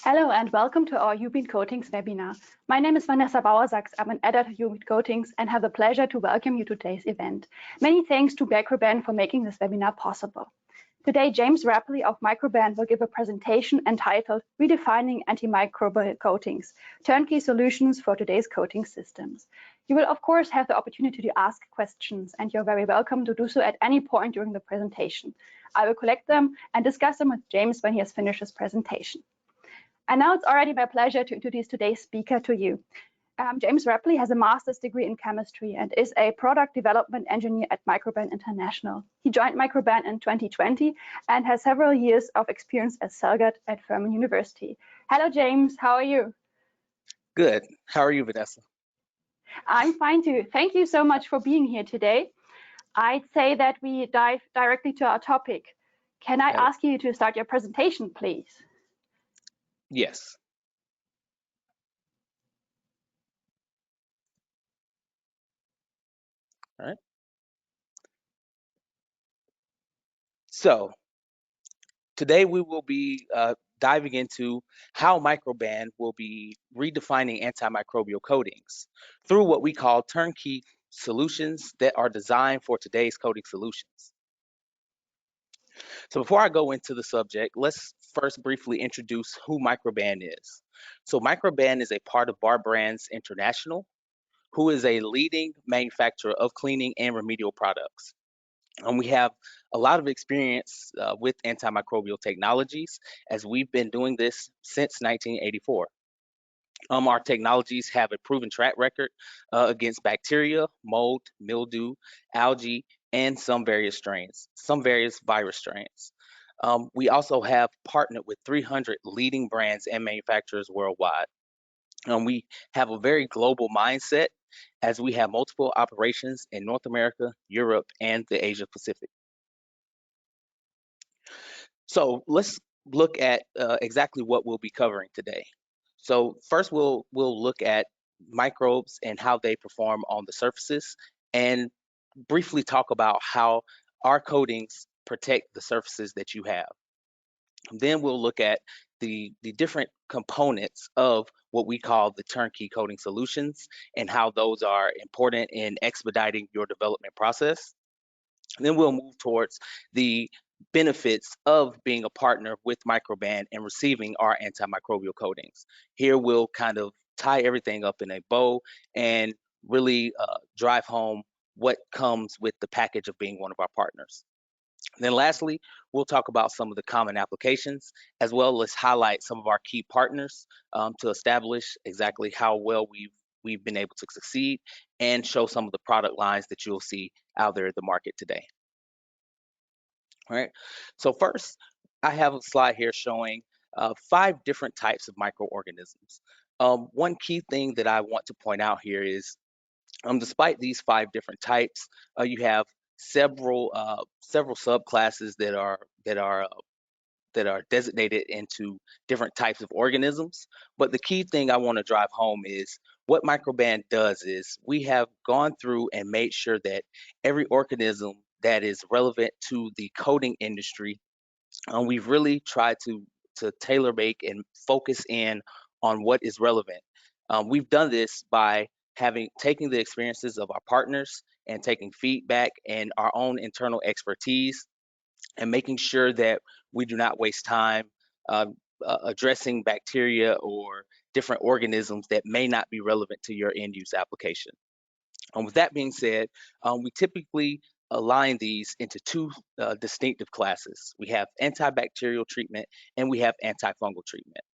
Hello and welcome to our UBIN Coatings webinar. My name is Vanessa Bauersachs. I'm an editor at UBIN Coatings and have the pleasure to welcome you to today's event. Many thanks to Microban for making this webinar possible. Today, James Rapley of Microban will give a presentation entitled Redefining Antimicrobial Coatings, Turnkey Solutions for Today's Coating Systems. You will, of course, have the opportunity to ask questions, and you're very welcome to do so at any point during the presentation. I will collect them and discuss them with James when he has finished his presentation. And now it's already my pleasure to introduce today's speaker to you. James Rapley has a master's degree in chemistry and is a product development engineer at Microban International. He joined Microban in 2020 and has several years of experience as Celgate at Furman University. Hello, James. How are you? Good. How are you, Vanessa? I'm fine too. Thank you so much for being here today. I'd say that we dive directly to our topic. Can I ask you to start your presentation, please? Yes. All right. So today we will be diving into how Microban will be redefining antimicrobial coatings through what we call turnkey solutions that are designed for today's coating solutions. So before I go into the subject, let's first briefly introduce who Microban is. So Microban is a part of Microban International, who is a leading manufacturer of cleaning and remedial products. We have a lot of experience with antimicrobial technologies, as we've been doing this since 1984. Our technologies have a proven track record against bacteria, mold, mildew, algae, and some various virus strains. We also have partnered with 300 leading brands and manufacturers worldwide. We have a very global mindset, as we have multiple operations in North America, Europe, and the Asia Pacific. So let's look at exactly what we'll be covering today. So first we'll look at microbes and how they perform on the surfaces, and briefly talk about how our coatings protect the surfaces that you have. Then we'll look at the different components of what we call the turnkey coating solutions and how those are important in expediting your development process. And then we'll move towards the benefits of being a partner with Microban and receiving our antimicrobial coatings. Here we'll kind of tie everything up in a bow and really drive home what comes with the package of being one of our partners. And then lastly, we'll talk about some of the common applications, as well as highlight some of our key partners to establish exactly how well we've been able to succeed, and show some of the product lines that you'll see out there in the market today. All right, so first, I have a slide here showing 5 different types of microorganisms. One key thing that I want to point out here is, despite these 5 different types, you have several subclasses that are designated into different types of organisms. But the key thing I want to drive home is what Microban does is we have gone through and made sure that every organism that is relevant to the coating industry, we've really tried to tailor make and focus in on what is relevant. We've done this by taking the experiences of our partners and taking feedback and our own internal expertise, and making sure that we do not waste time addressing bacteria or different organisms that may not be relevant to your end use application. With that being said, we typically align these into 2 distinctive classes. We have antibacterial treatment and we have antifungal treatment.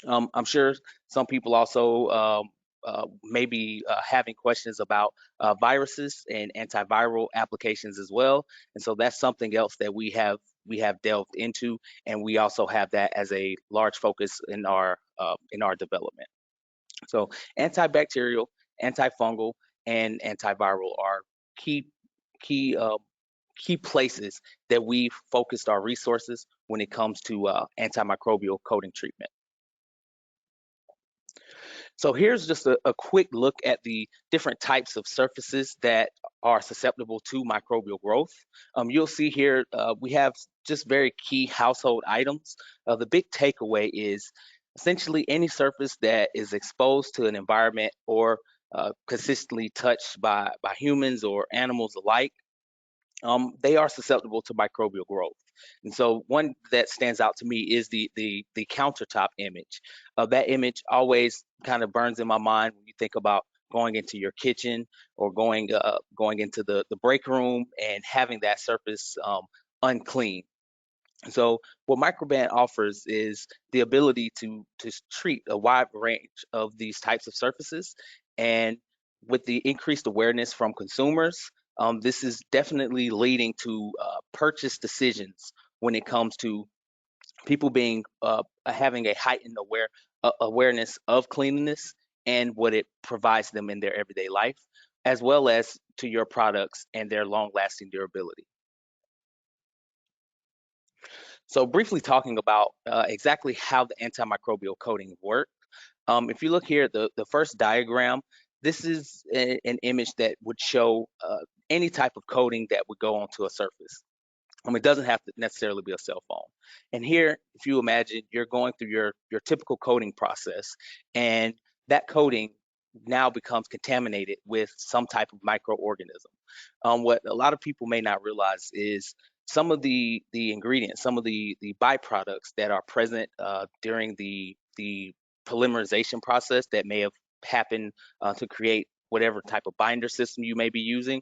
I'm sure some people also may be having questions about viruses and antiviral applications as well, and so that's something else that we have delved into, and we also have that as a large focus in our development. So antibacterial, antifungal, and antiviral are key places that we've focused our resources when it comes to antimicrobial coating treatment. So here's just a quick look at the different types of surfaces that are susceptible to microbial growth. You'll see here we have just very key household items. The big takeaway is Essentially, any surface that is exposed to an environment or consistently touched by humans or animals alike, they are susceptible to microbial growth. And so one that stands out to me is the countertop image. That image always kind of burns in my mind when you think about going into your kitchen or going into the break room and having that surface unclean. So what Microban offers is the ability to treat a wide range of these types of surfaces, and with the increased awareness from consumers, this is definitely leading to purchase decisions when it comes to people being having a heightened awareness of cleanliness and what it provides them in their everyday life, as well as to your products and their long-lasting durability. So briefly talking about exactly how the antimicrobial coating work. If you look here at the first diagram, this is an image that would show any type of coating that would go onto a surface. It doesn't have to necessarily be a cell phone. And here, if you imagine, you're going through your typical coating process, and that coating now becomes contaminated with some type of microorganism. What a lot of people may not realize is some of the ingredients, some of the byproducts that are present during the polymerization process that may have happened to create whatever type of binder system you may be using,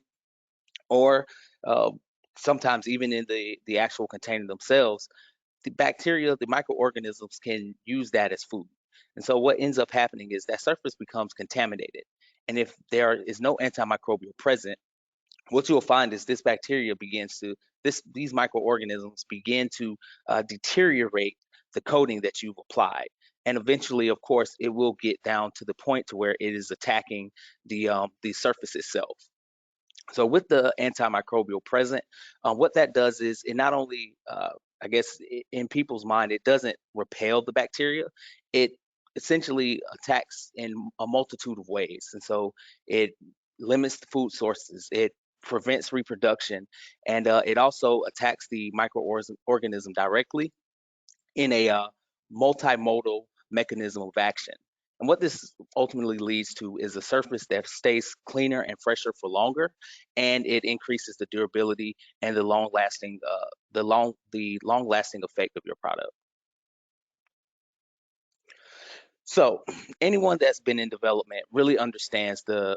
or uh, sometimes even in the actual container themselves, the bacteria, the microorganisms can use that as food. And so what ends up happening is that surface becomes contaminated. And if there is no antimicrobial present, what you'll find is this bacteria begins to, these microorganisms begin to deteriorate the coating that you've applied. And eventually, of course, it will get down to the point to where it is attacking the surface itself. So with the antimicrobial present, what that does is it not only, I guess, in people's mind, it doesn't repel the bacteria, it essentially attacks in a multitude of ways. And so it limits the food sources, it prevents reproduction, and it also attacks the microorganism directly in a multimodal mechanism of action. And what this ultimately leads to is a surface that stays cleaner and fresher for longer, and it increases the durability and the long lasting effect of your product. So anyone that's been in development really understands the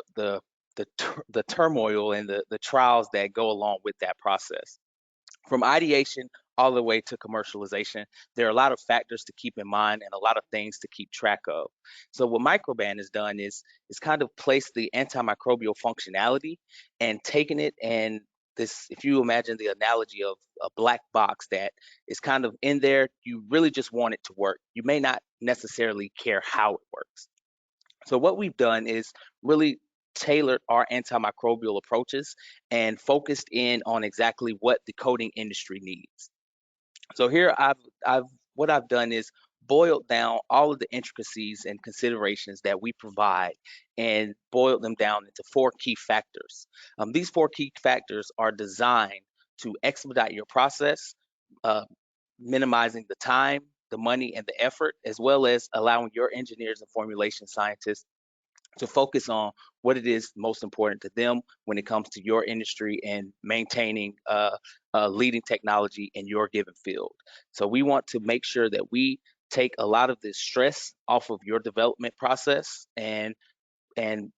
turmoil and the trials that go along with that process. From ideation all the way to commercialization, there are a lot of factors to keep in mind and a lot of things to keep track of. So what Microban has done is kind of placed the antimicrobial functionality and taken it, and this, if you imagine the analogy of a black box that is kind of in there, you really just want it to work. You may not necessarily care how it works. So what we've done is really tailored our antimicrobial approaches and focused in on exactly what the coating industry needs. So here I've what I've done is boiled down all of the intricacies and considerations that we provide and boiled them down into four key factors. These four key factors are designed to expedite your process, uh, minimizing the time, the money, and the effort, as well as allowing your engineers and formulation scientists to focus on what it is most important to them when it comes to your industry and maintaining leading technology in your given field. So we want to make sure that we take a lot of this stress off of your development process and and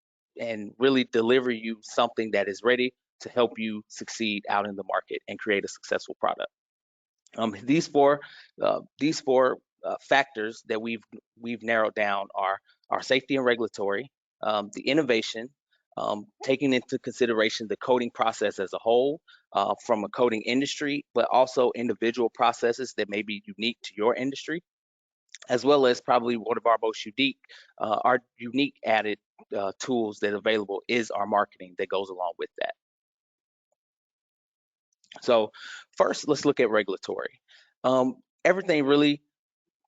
really deliver you something that is ready to help you succeed out in the market and create a successful product. These four factors that we've narrowed down are our safety and regulatory, the innovation, taking into consideration the coding process as a whole from a coding industry, but also individual processes that may be unique to your industry, as well as probably one of our unique added tools that are available is our marketing that goes along with that. So first, let's look at regulatory. Everything really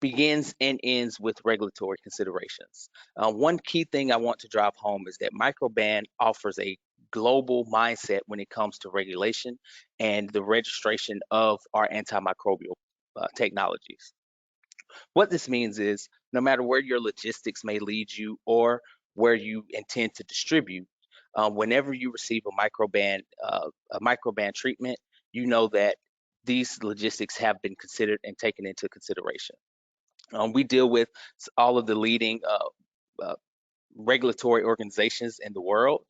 begins and ends with regulatory considerations. One key thing I want to drive home is that Microban offers a global mindset when it comes to regulation and the registration of our antimicrobial technologies. What this means is no matter where your logistics may lead you or where you intend to distribute, whenever you receive a microban treatment, you know that these logistics have been considered and taken into consideration. We deal with all of the leading uh, regulatory organizations in the world.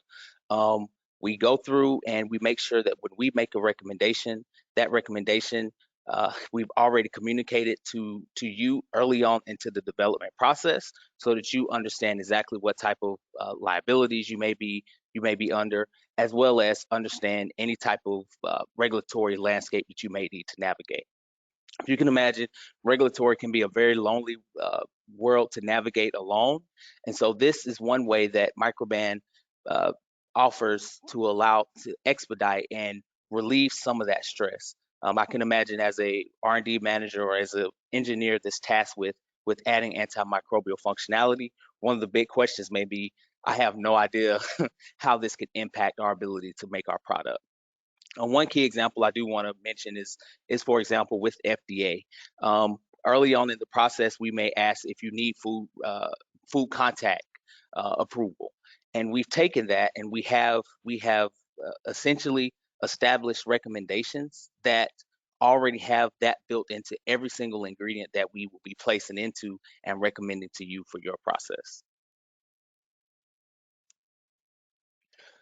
Um, we go through and we make sure that when we make a recommendation, that recommendation we've already communicated to you early on into the development process, so that you understand exactly what type of liabilities you may be under, as well as understand any type of regulatory landscape that you may need to navigate. If you can imagine, regulatory can be a very lonely world to navigate alone. And so this is one way that Microban uh, offers to allow to expedite and relieve some of that stress. I can imagine as a R&D manager or as an engineer that's tasked with adding antimicrobial functionality, one of the big questions may be, I have no idea how this could impact our ability to make our product. One key example I do want to mention is for example with FDA. Early on in the process, we may ask if you need food contact approval, and we've taken that and we have essentially established recommendations that already have that built into every single ingredient that we will be placing into and recommending to you for your process.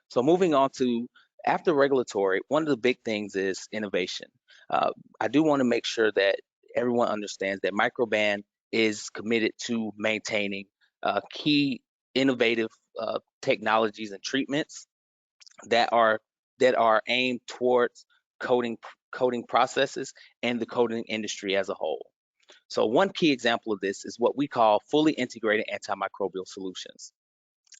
So moving on to after regulatory, one of the big things is innovation. I do want to make sure that everyone understands that Microban is committed to maintaining key innovative technologies and treatments that are aimed towards coding coding processes and the coding industry as a whole. So one key example of this is what we call fully integrated antimicrobial solutions.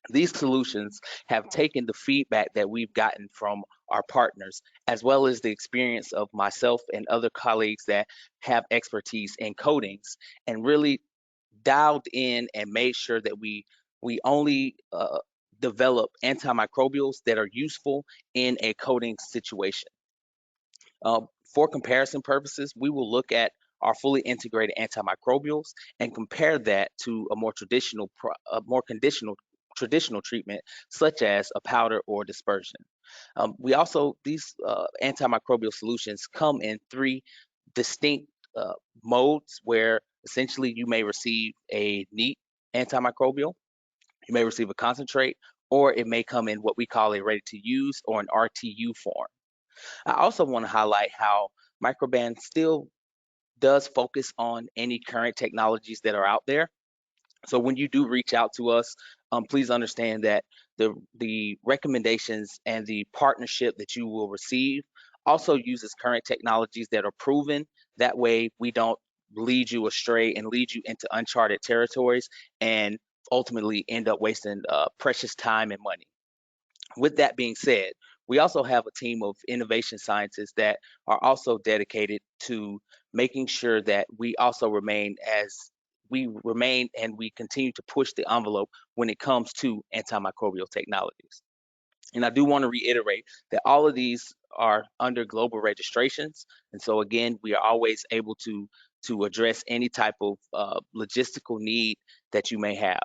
These solutions have taken the feedback that we've gotten from our partners, as well as the experience of myself and other colleagues that have expertise in coatings, and really dialed in and made sure that we only develop antimicrobials that are useful in a coating situation. For comparison purposes, we will look at our fully integrated antimicrobials and compare that to a more traditional treatment, such as a powder or dispersion. These antimicrobial solutions come in three distinct modes, where essentially you may receive a neat antimicrobial, you may receive a concentrate, or it may come in what we call a ready to use or an RTU form. I also want to highlight how Microban still does focus on any current technologies that are out there. So when you do reach out to us, please understand that the recommendations and the partnership that you will receive also uses current technologies that are proven. That way we don't lead you astray and lead you into uncharted territories and ultimately end up wasting precious time and money. With that being said, we also have a team of innovation scientists that are also dedicated to making sure that we remain and we continue to push the envelope when it comes to antimicrobial technologies. And I do want to reiterate that all of these are under global registrations. And so again, we are always able to address any type of logistical need that you may have.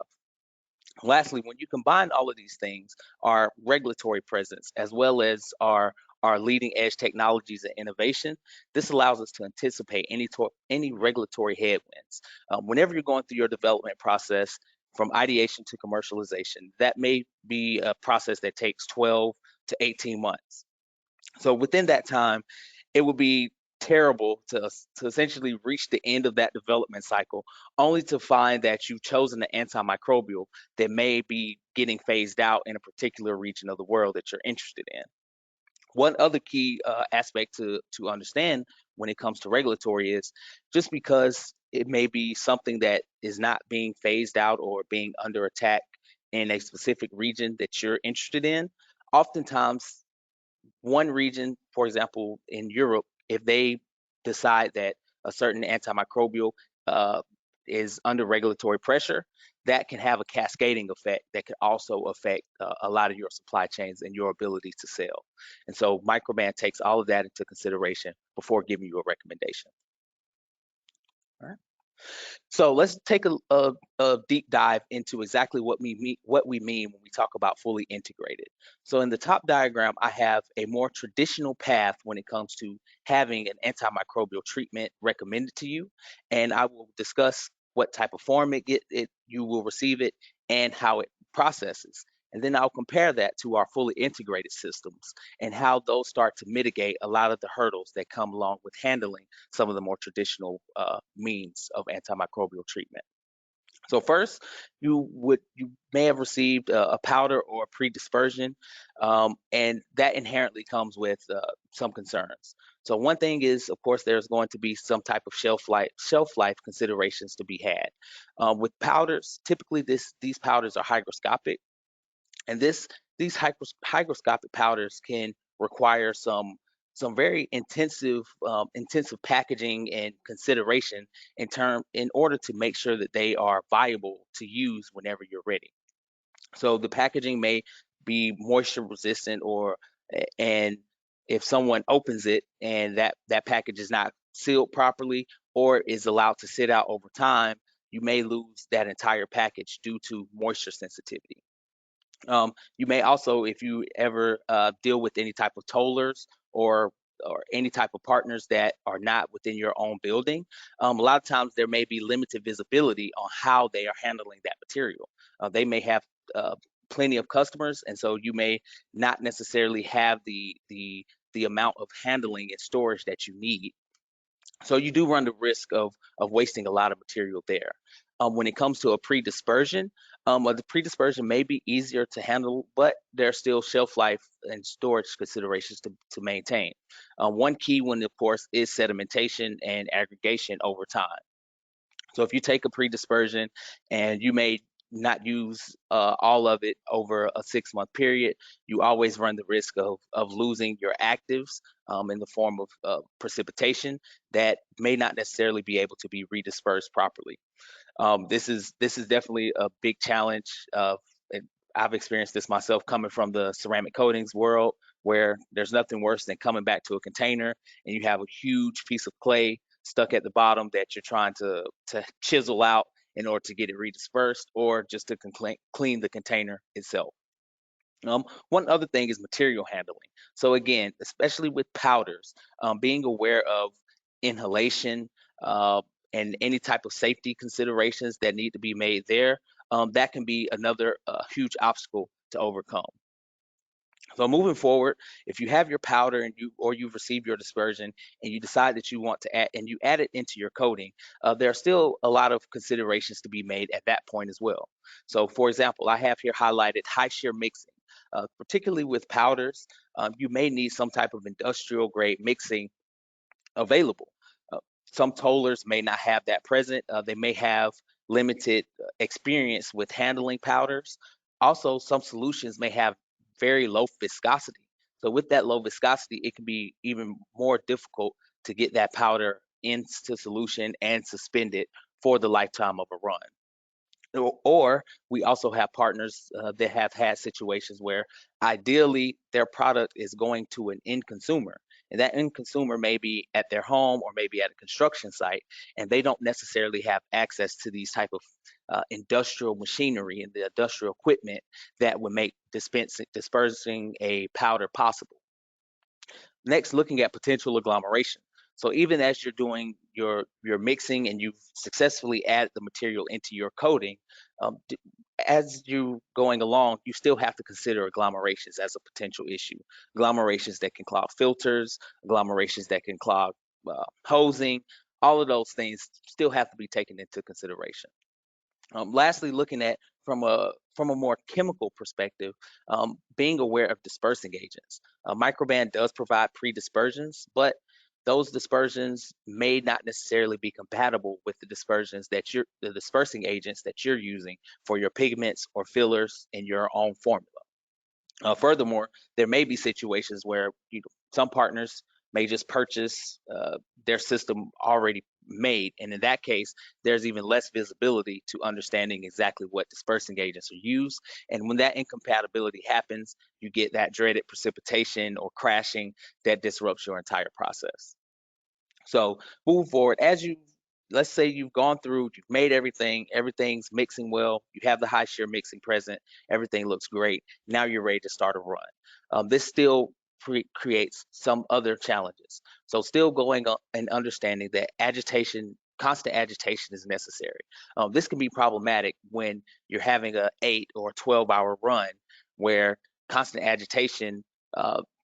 Lastly, when you combine all of these things, our regulatory presence, as well as our leading edge technologies and innovation, this allows us to anticipate any regulatory headwinds. Whenever you're going through your development process, from ideation to commercialization, that may be a process that takes 12 to 18 months. So within that time, it would be terrible to essentially reach the end of that development cycle, only to find that you've chosen an antimicrobial that may be getting phased out in a particular region of the world that you're interested in. One other key aspect to understand when it comes to regulatory is, just because it may be something that is not being phased out or being under attack in a specific region that you're interested in, oftentimes one region, for example, in Europe, if they decide that a certain antimicrobial uh, is under regulatory pressure, that can have a cascading effect that could also affect a lot of your supply chains and your ability to sell. And so Microban takes all of that into consideration before giving you a recommendation. All right. So let's take a deep dive into exactly what we mean when we talk about fully integrated. So in the top diagram, I have a more traditional path when it comes to having an antimicrobial treatment recommended to you, and I will discuss what type of form you will receive it and how it processes. And then I'll compare that to our fully integrated systems and how those start to mitigate a lot of the hurdles that come along with handling some of the more traditional means of antimicrobial treatment. So first, you may have received a powder or a pre-dispersion, and that inherently comes with some concerns. So one thing is, of course, there's going to be some type of shelf life considerations to be had. With powders, typically these powders are hygroscopic, and these hygroscopic powders can require some very intensive packaging and consideration in order to make sure that they are viable to use whenever you're ready. So the packaging may be moisture resistant, and if someone opens it and that package is not sealed properly or is allowed to sit out over time, you may lose that entire package due to moisture sensitivity. You may also, if you ever deal with any type of tollers or any type of partners that are not within your own building, a lot of times there may be limited visibility on how they are handling that material. They may have uh, plenty of customers, and so you may not necessarily have the amount of handling and storage that you need. So you do run the risk of wasting a lot of material there. When it comes to a pre-dispersion, the pre-dispersion may be easier to handle, but there's still shelf life and storage considerations to maintain. One key one, of course, is sedimentation and aggregation over time. So if you take a pre-dispersion and you may not use all of it over a 6-month period, you always run the risk of losing your actives in the form of precipitation that may not necessarily be able to be redispersed properly. This is definitely a big challenge. And I've experienced this myself coming from the ceramic coatings world, where there's nothing worse than coming back to a container and you have a huge piece of clay stuck at the bottom that you're trying to chisel out in order to get it redispersed or just to clean the container itself. One other thing is material handling. So again, especially with powders, being aware of inhalation uh, and any type of safety considerations that need to be made there, that can be another huge obstacle to overcome. So moving forward, if you have your powder you've received your dispersion and you decide that you want to add it into your coating, there are still a lot of considerations to be made at that point as well. So for example, I have here highlighted high shear mixing. Particularly with powders, you may need some type of industrial grade mixing available. Uh, some tollers may not have that present. They may have limited experience with handling powders. Also, some solutions may have very low viscosity. So with that low viscosity, it can be even more difficult to get that powder into solution and suspended for the lifetime of a run. Or we also have partners that have had situations where ideally their product is going to an end consumer, and that end consumer may be at their home or maybe at a construction site, and they don't necessarily have access to these type of industrial machinery and the industrial equipment that would make dispersing a powder possible. Next, looking at potential agglomeration. So even as you're doing your mixing and you've successfully added the material into your coating, um, as you going along, you still have to consider agglomerations as a potential issue. Agglomerations that can clog filters, agglomerations that can clog hosing, all of those things still have to be taken into consideration. Lastly, looking at from a more chemical perspective, being aware of dispersing agents. Microban does provide pre-dispersions, but those dispersions may not necessarily be compatible with the dispersing agents that you're using for your pigments or fillers in your own formula. Furthermore, there may be situations where some partners may just purchase their system already made, and in that case, there's even less visibility to understanding exactly what dispersing agents are used. And when that incompatibility happens, you get that dreaded precipitation or crashing that disrupts your entire process. So moving forward, as you let's say you've gone through, you've made everything, everything's mixing well, you have the high shear mixing present, everything looks great. Now you're ready to start a run. This still creates some other challenges. So still going up and understanding that agitation, constant agitation is necessary. This can be problematic when you're having a 8 or 12-hour run where constant agitation,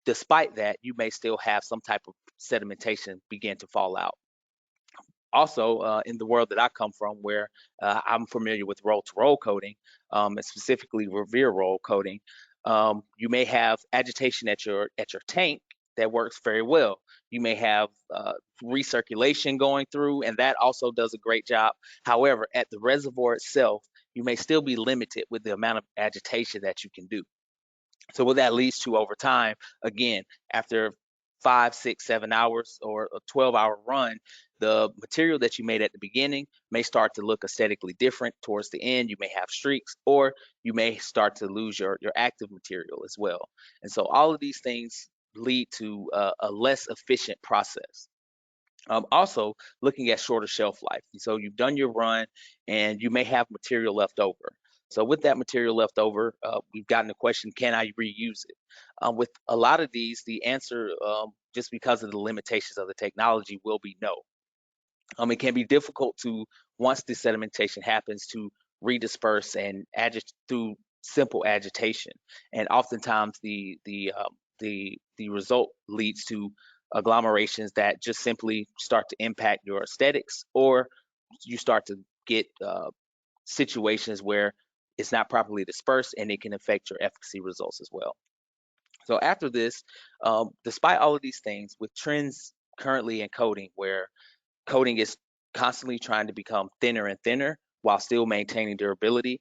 despite that, you may still have some type of sedimentation begin to fall out. Also, in the world that I come from, where I'm familiar with roll-to-roll coating, and specifically revere roll coating, you may have agitation at your tank that works very well. You may have recirculation going through, and that also does a great job. However, at the reservoir itself, you may still be limited with the amount of agitation that you can do. So what that leads to over time, again, after 5, 6, 7 hours or a 12-hour run, the material that you made at the beginning may start to look aesthetically different towards the end. You may have streaks, or you may start to lose your active material as well. And so all of these things lead to a less efficient process. Also, looking at shorter shelf life. So you've done your run and you may have material left over. So with that material left over, we've gotten the question, can I reuse it? With a lot of these, the answer, just because of the limitations of the technology, will be no. It can be difficult to, once the sedimentation happens, to redisperse and through simple agitation. And oftentimes the result leads to agglomerations that just simply start to impact your aesthetics, or you start to get situations where it's not properly dispersed and it can affect your efficacy results as well. So after this, despite all of these things, with trends currently in coating where coating is constantly trying to become thinner and thinner while still maintaining durability,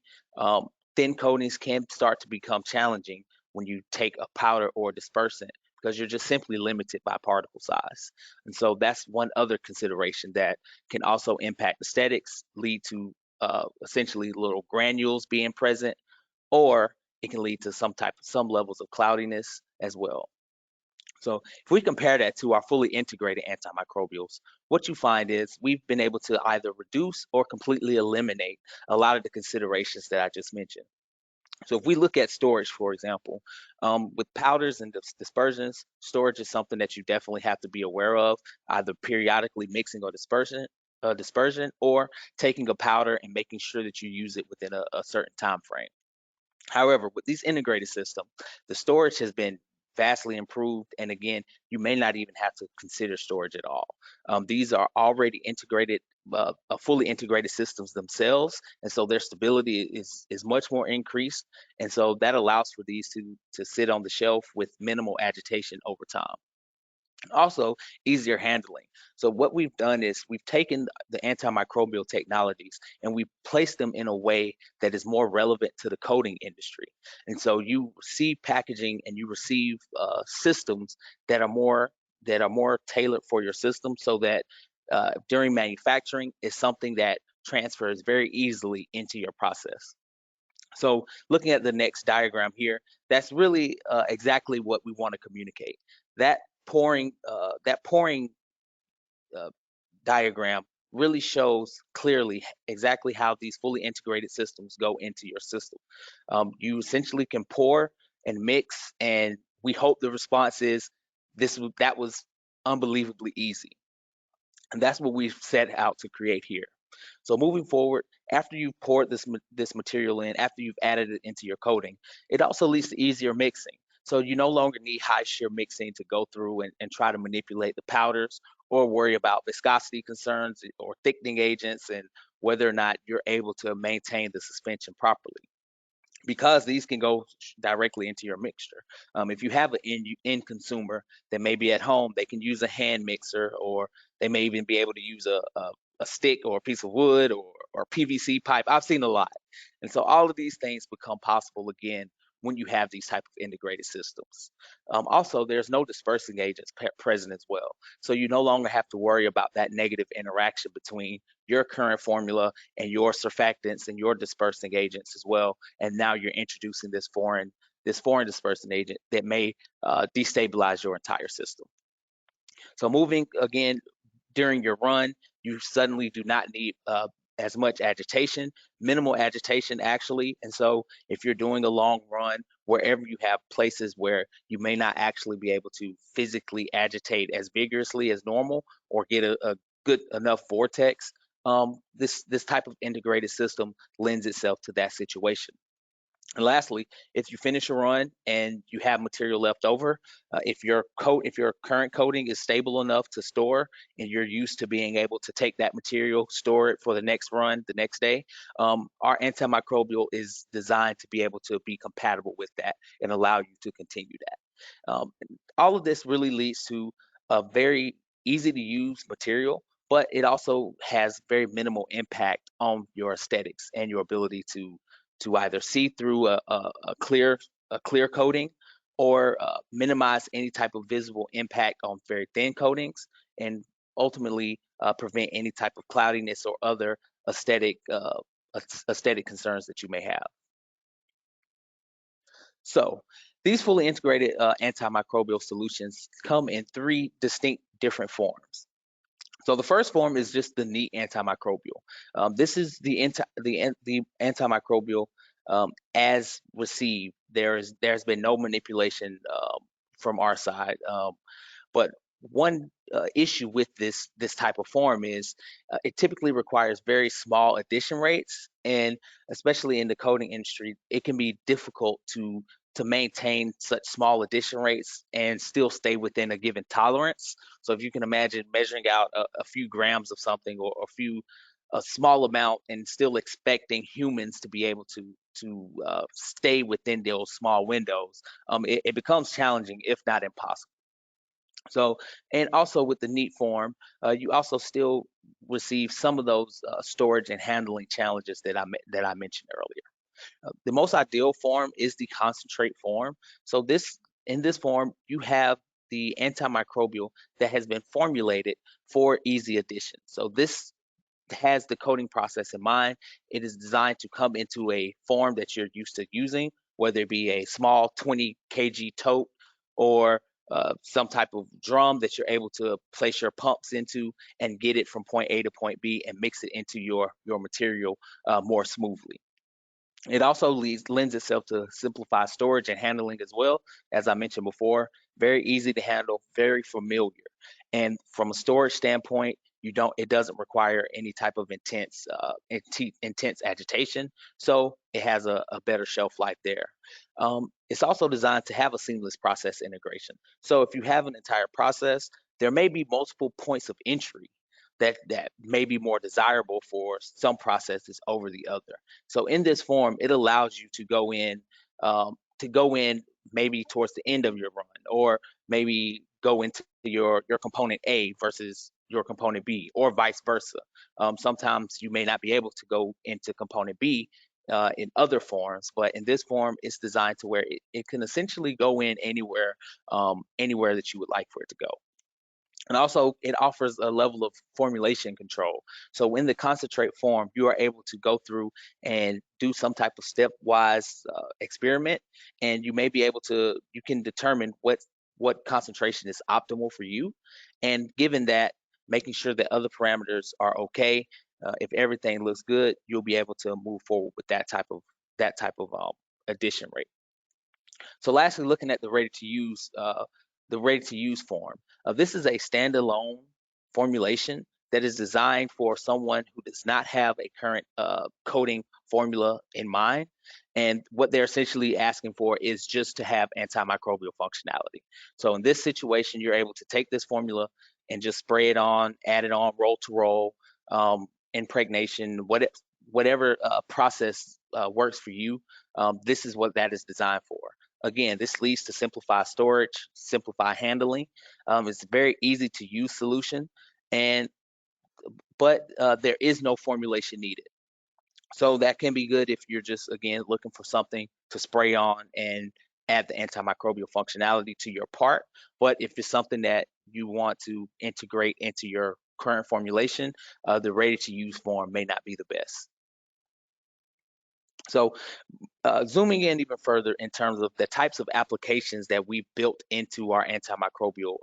thin coatings can start to become challenging when you take a powder or dispersant, because you're just simply limited by particle size. And so that's one other consideration that can also impact aesthetics, lead to essentially little granules being present, or it can lead to some levels of cloudiness as well. So if we compare that to our fully integrated antimicrobials, what you find is we've been able to either reduce or completely eliminate a lot of the considerations that I just mentioned. So if we look at storage, for example, with powders and dispersions, storage is something that you definitely have to be aware of, either periodically mixing or dispersion, or taking a powder and making sure that you use it within a certain time frame. However, with these integrated systems, the storage has been vastly improved. And again, you may not even have to consider storage at all. These are already integrated, fully integrated systems themselves. And so their stability is much more increased. And so that allows for these to sit on the shelf with minimal agitation over time. Also, easier handling. So what we've done is we've taken the antimicrobial technologies and we placed them in a way that is more relevant to the coating industry. And so you receive packaging and you receive systems that are more tailored for your system, so that during manufacturing is something that transfers very easily into your process. So looking at the next diagram here, that's really exactly what we want to communicate. That pouring uh, diagram really shows clearly exactly how these fully integrated systems go into your system. You essentially can pour and mix, and we hope the response is that was unbelievably easy. And that's what we've set out to create here. So moving forward, after you've poured this material in, after you've added it into your coating, it also leads to easier mixing. So you no longer need high shear mixing to go through and try to manipulate the powders, or worry about viscosity concerns or thickening agents, and whether or not you're able to maintain the suspension properly, because these can go directly into your mixture. If you have an end consumer that may be at home, they can use a hand mixer, or they may even be able to use a stick or a piece of wood, or PVC pipe. I've seen a lot. And so all of these things become possible again when you have these type of integrated systems. Also, there's no dispersing agents present as well. So you no longer have to worry about that negative interaction between your current formula and your surfactants and your dispersing agents as well. And now you're introducing this foreign dispersing agent that may destabilize your entire system. So moving again during your run, you suddenly do not need as much agitation, minimal agitation actually. And so if you're doing a long run, wherever you have places where you may not actually be able to physically agitate as vigorously as normal or get a good enough vortex, this type of integrated system lends itself to that situation. And lastly, if you finish a run and you have material left over, if your current coating is stable enough to store and you're used to being able to take that material, store it for the next run, the next day, our antimicrobial is designed to be able to be compatible with that and allow you to continue that. All of this really leads to a very easy to use material, but it also has very minimal impact on your aesthetics and your ability to either see through a clear coating or minimize any type of visible impact on very thin coatings, and ultimately prevent any type of cloudiness or other aesthetic aesthetic concerns that you may have. So these fully integrated antimicrobial solutions come in three distinct different forms. So the first form is just the neat antimicrobial. This is the antimicrobial as received. There's been no manipulation from our side. But one issue with this type of form is it typically requires very small addition rates, and especially in the coating industry, it can be difficult to maintain such small addition rates and still stay within a given tolerance. So if you can imagine measuring out a few grams of something or a small amount and still expecting humans to be able to stay within those small windows, it becomes challenging, if not impossible. So, and also with the neat form, you also still receive some of those storage and handling challenges that I mentioned earlier. The most ideal form is the concentrate form. So in this form, you have the antimicrobial that has been formulated for easy addition. So this has the coating process in mind. It is designed to come into a form that you're used to using, whether it be a small 20 kg tote or some type of drum that you're able to place your pumps into and get it from point A to point B and mix it into your material more smoothly. It also lends itself to simplified storage and handling as well. As I mentioned before, very easy to handle, very familiar. And from a storage standpoint, it doesn't require any type of intense agitation. So it has a better shelf life there. It's also designed to have a seamless process integration. So if you have an entire process, there may be multiple points of entry that may be more desirable for some processes over the other. So in this form, it allows you to go in maybe towards the end of your run, or maybe go into your component A versus your component B, or vice versa. Sometimes you may not be able to go into component B in other forms, but in this form, it's designed to where it can essentially go in anywhere that you would like for it to go. And also, it offers a level of formulation control. So in the concentrate form, you are able to go through and do some type of stepwise experiment, and you can determine what concentration is optimal for you. And given that, making sure that other parameters are okay, if everything looks good, you'll be able to move forward with that type of addition rate. So lastly, looking at the ready-to-use form. This is a standalone formulation that is designed for someone who does not have a current coating formula in mind. And what they're essentially asking for is just to have antimicrobial functionality. So in this situation, you're able to take this formula and just spray it on, add it on roll to roll, impregnation, whatever process works for you. This is what that is designed for. Again, this leads to simplified storage, simplified handling. It's a very easy to use solution, but there is no formulation needed. So that can be good if you're just, again, looking for something to spray on and add the antimicrobial functionality to your part. But if it's something that you want to integrate into your current formulation, the ready to use form may not be the best. So zooming in even further in terms of the types of applications that we built into our antimicrobial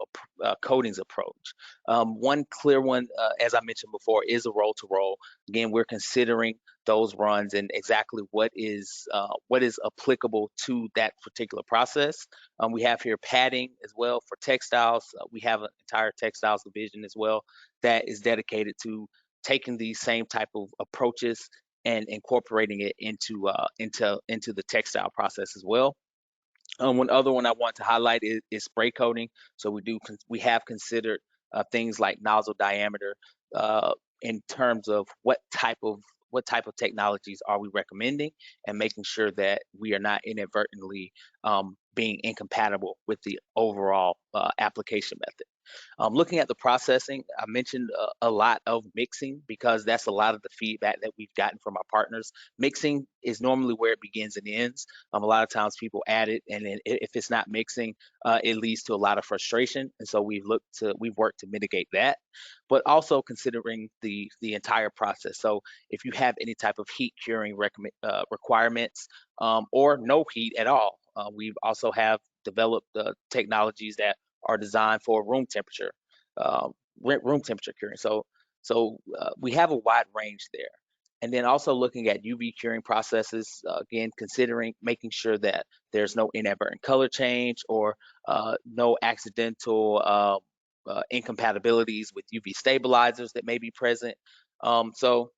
coatings approach. One clear one, as I mentioned before, is a roll-to-roll. Again, we're considering those runs and exactly what is applicable to that particular process. We have here padding as well for textiles. We have an entire textiles division as well that is dedicated to taking these same type of approaches and incorporating it into the textile process as well. One other one I want to highlight is spray coating. So we have considered things like nozzle diameter in terms of what type of technologies are we recommending, and making sure that we are not inadvertently being incompatible with the overall application method. Looking at the processing, I mentioned a lot of mixing because that's a lot of the feedback that we've gotten from our partners. Mixing is normally where it begins and ends. A lot of times people add it, and then if it's not mixing, it leads to a lot of frustration. And so we've worked to mitigate that, but also considering the entire process. So if you have any type of heat curing requirements, or no heat at all, we've also have developed technologies that are designed for room temperature, uh, room temperature curing. So we have a wide range there. And then also looking at UV curing processes, again, considering making sure that there's no inadvertent color change or no accidental incompatibilities with UV stabilizers that may be present. So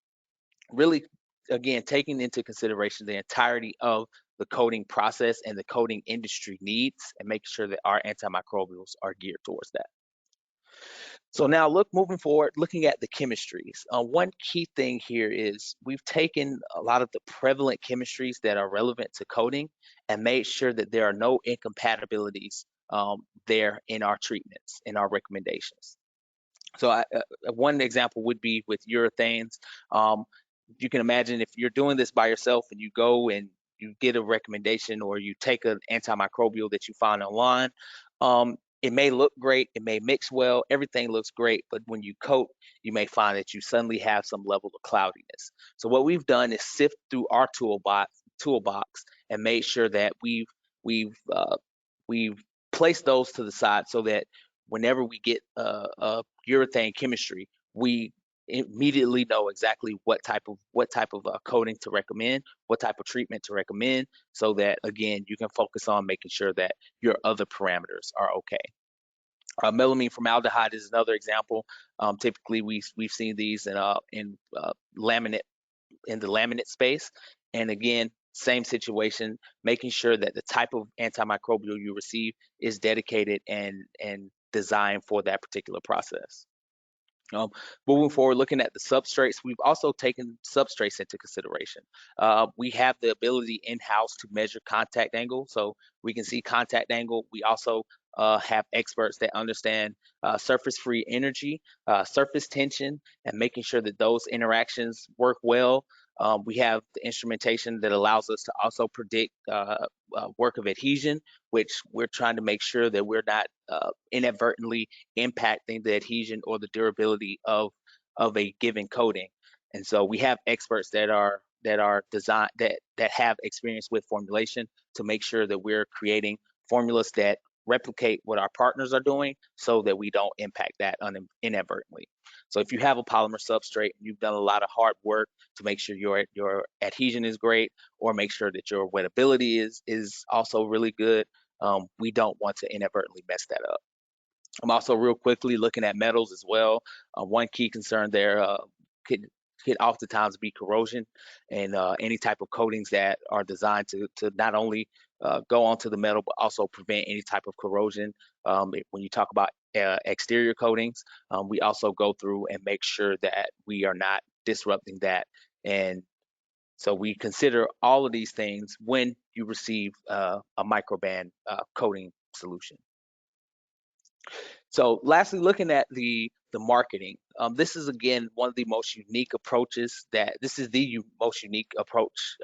really, again, taking into consideration the entirety of the coding process and the coding industry needs, and making sure that our antimicrobials are geared towards that. So now moving forward, looking at the chemistries. One key thing here is we've taken a lot of the prevalent chemistries that are relevant to coding and made sure that there are no incompatibilities there in our treatments, in our recommendations. So one example would be with urethanes. Um, you can imagine if you're doing this by yourself and you go and you get a recommendation, or you take an antimicrobial that you find online, it may look great, it may mix well, everything looks great, but when you coat, you may find that you suddenly have some level of cloudiness. So what we've done is sift through our toolbox and made sure that we've we've placed those to the side so that whenever we get a urethane chemistry, we immediately know exactly what type of coating to recommend, what type of treatment to recommend, so that again you can focus on making sure that your other parameters are okay. Melamine formaldehyde is another example. Typically, we've seen these in laminate in the laminate space, and again, same situation, making sure that the type of antimicrobial you receive is dedicated and designed for that particular process. Um, Moving forward, looking at the substrates, we've also taken substrates into consideration. We have the ability in-house to measure contact angle, so we can see contact angle. We also have experts that understand surface-free energy, surface tension, and making sure that those interactions work well. We have the instrumentation that allows us to also predict work of adhesion, which we're trying to make sure that we're not inadvertently impacting the adhesion or the durability of a given coating. And so we have experts that are designed that have experience with formulation to make sure that we're creating formulas that replicate what our partners are doing so that we don't impact that inadvertently. So if you have a polymer substrate and you've done a lot of hard work to make sure your adhesion is great, or make sure that your wettability is also really good, we don't want to inadvertently mess that up. I'm also real quickly looking at metals as well. One key concern there could oftentimes be corrosion, and any type of coatings that are designed to not only go onto the metal but also prevent any type of corrosion. When you talk about exterior coatings, we also go through and make sure that we are not disrupting that. And so we consider all of these things when you receive a Microban coating solution. So lastly, looking at the marketing, this is again one of the most unique approaches most unique approach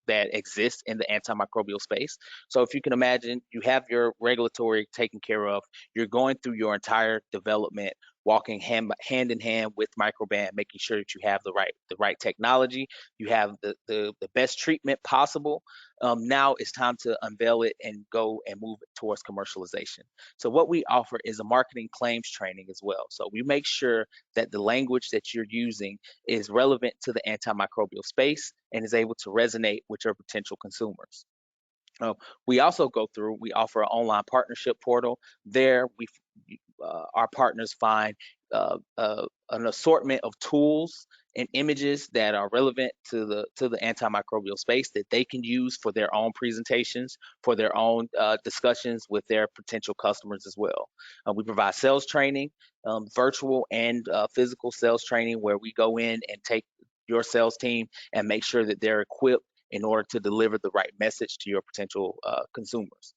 that exists in the antimicrobial space. So if you can imagine, you have your regulatory taken care of, you're going through your entire development walking hand in hand with Microban, making sure that you have the right technology, you have the best treatment possible. Now it's time to unveil it and go and move it towards commercialization. So what we offer is a marketing claims training as well. So we make sure that the language that you're using is relevant to the antimicrobial space and is able to resonate with your potential consumers. Uh, we also we offer an online partnership portal. There, our partners find an assortment of tools and images that are relevant to the antimicrobial space that they can use for their own presentations, for their own discussions with their potential customers as well. We provide sales training, virtual and physical sales training, where we go in and take your sales team and make sure that they're equipped in order to deliver the right message to your potential consumers.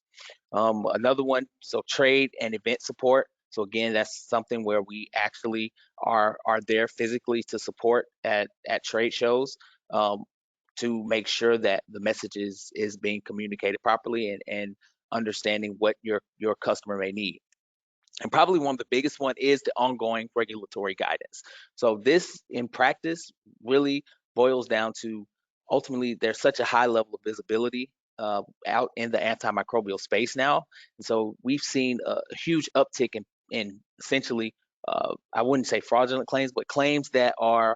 Another one, so trade and event support. So again, that's something where we actually are there physically to support at trade shows, to make sure that the message is being communicated properly and understanding what your customer may need. And probably one of the biggest one is the ongoing regulatory guidance. So this in practice really boils down to, ultimately there's such a high level of visibility out in the antimicrobial space now. And so we've seen a huge uptick in essentially, I wouldn't say fraudulent claims, but claims that uh,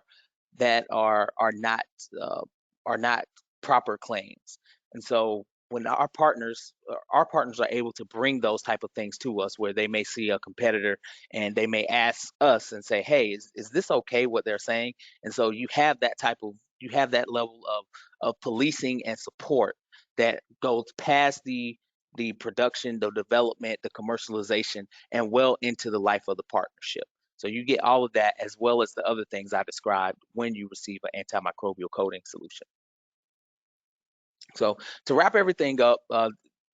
are not proper claims. And so when our partners are able to bring those type of things to us, where they may see a competitor and they may ask us and say, hey, is this okay what they're saying? And so you have that level of policing and support that goes past the production, the development, the commercialization, and well into the life of the partnership. So you get all of that, as well as the other things I described when you receive an antimicrobial coating solution. So to wrap everything up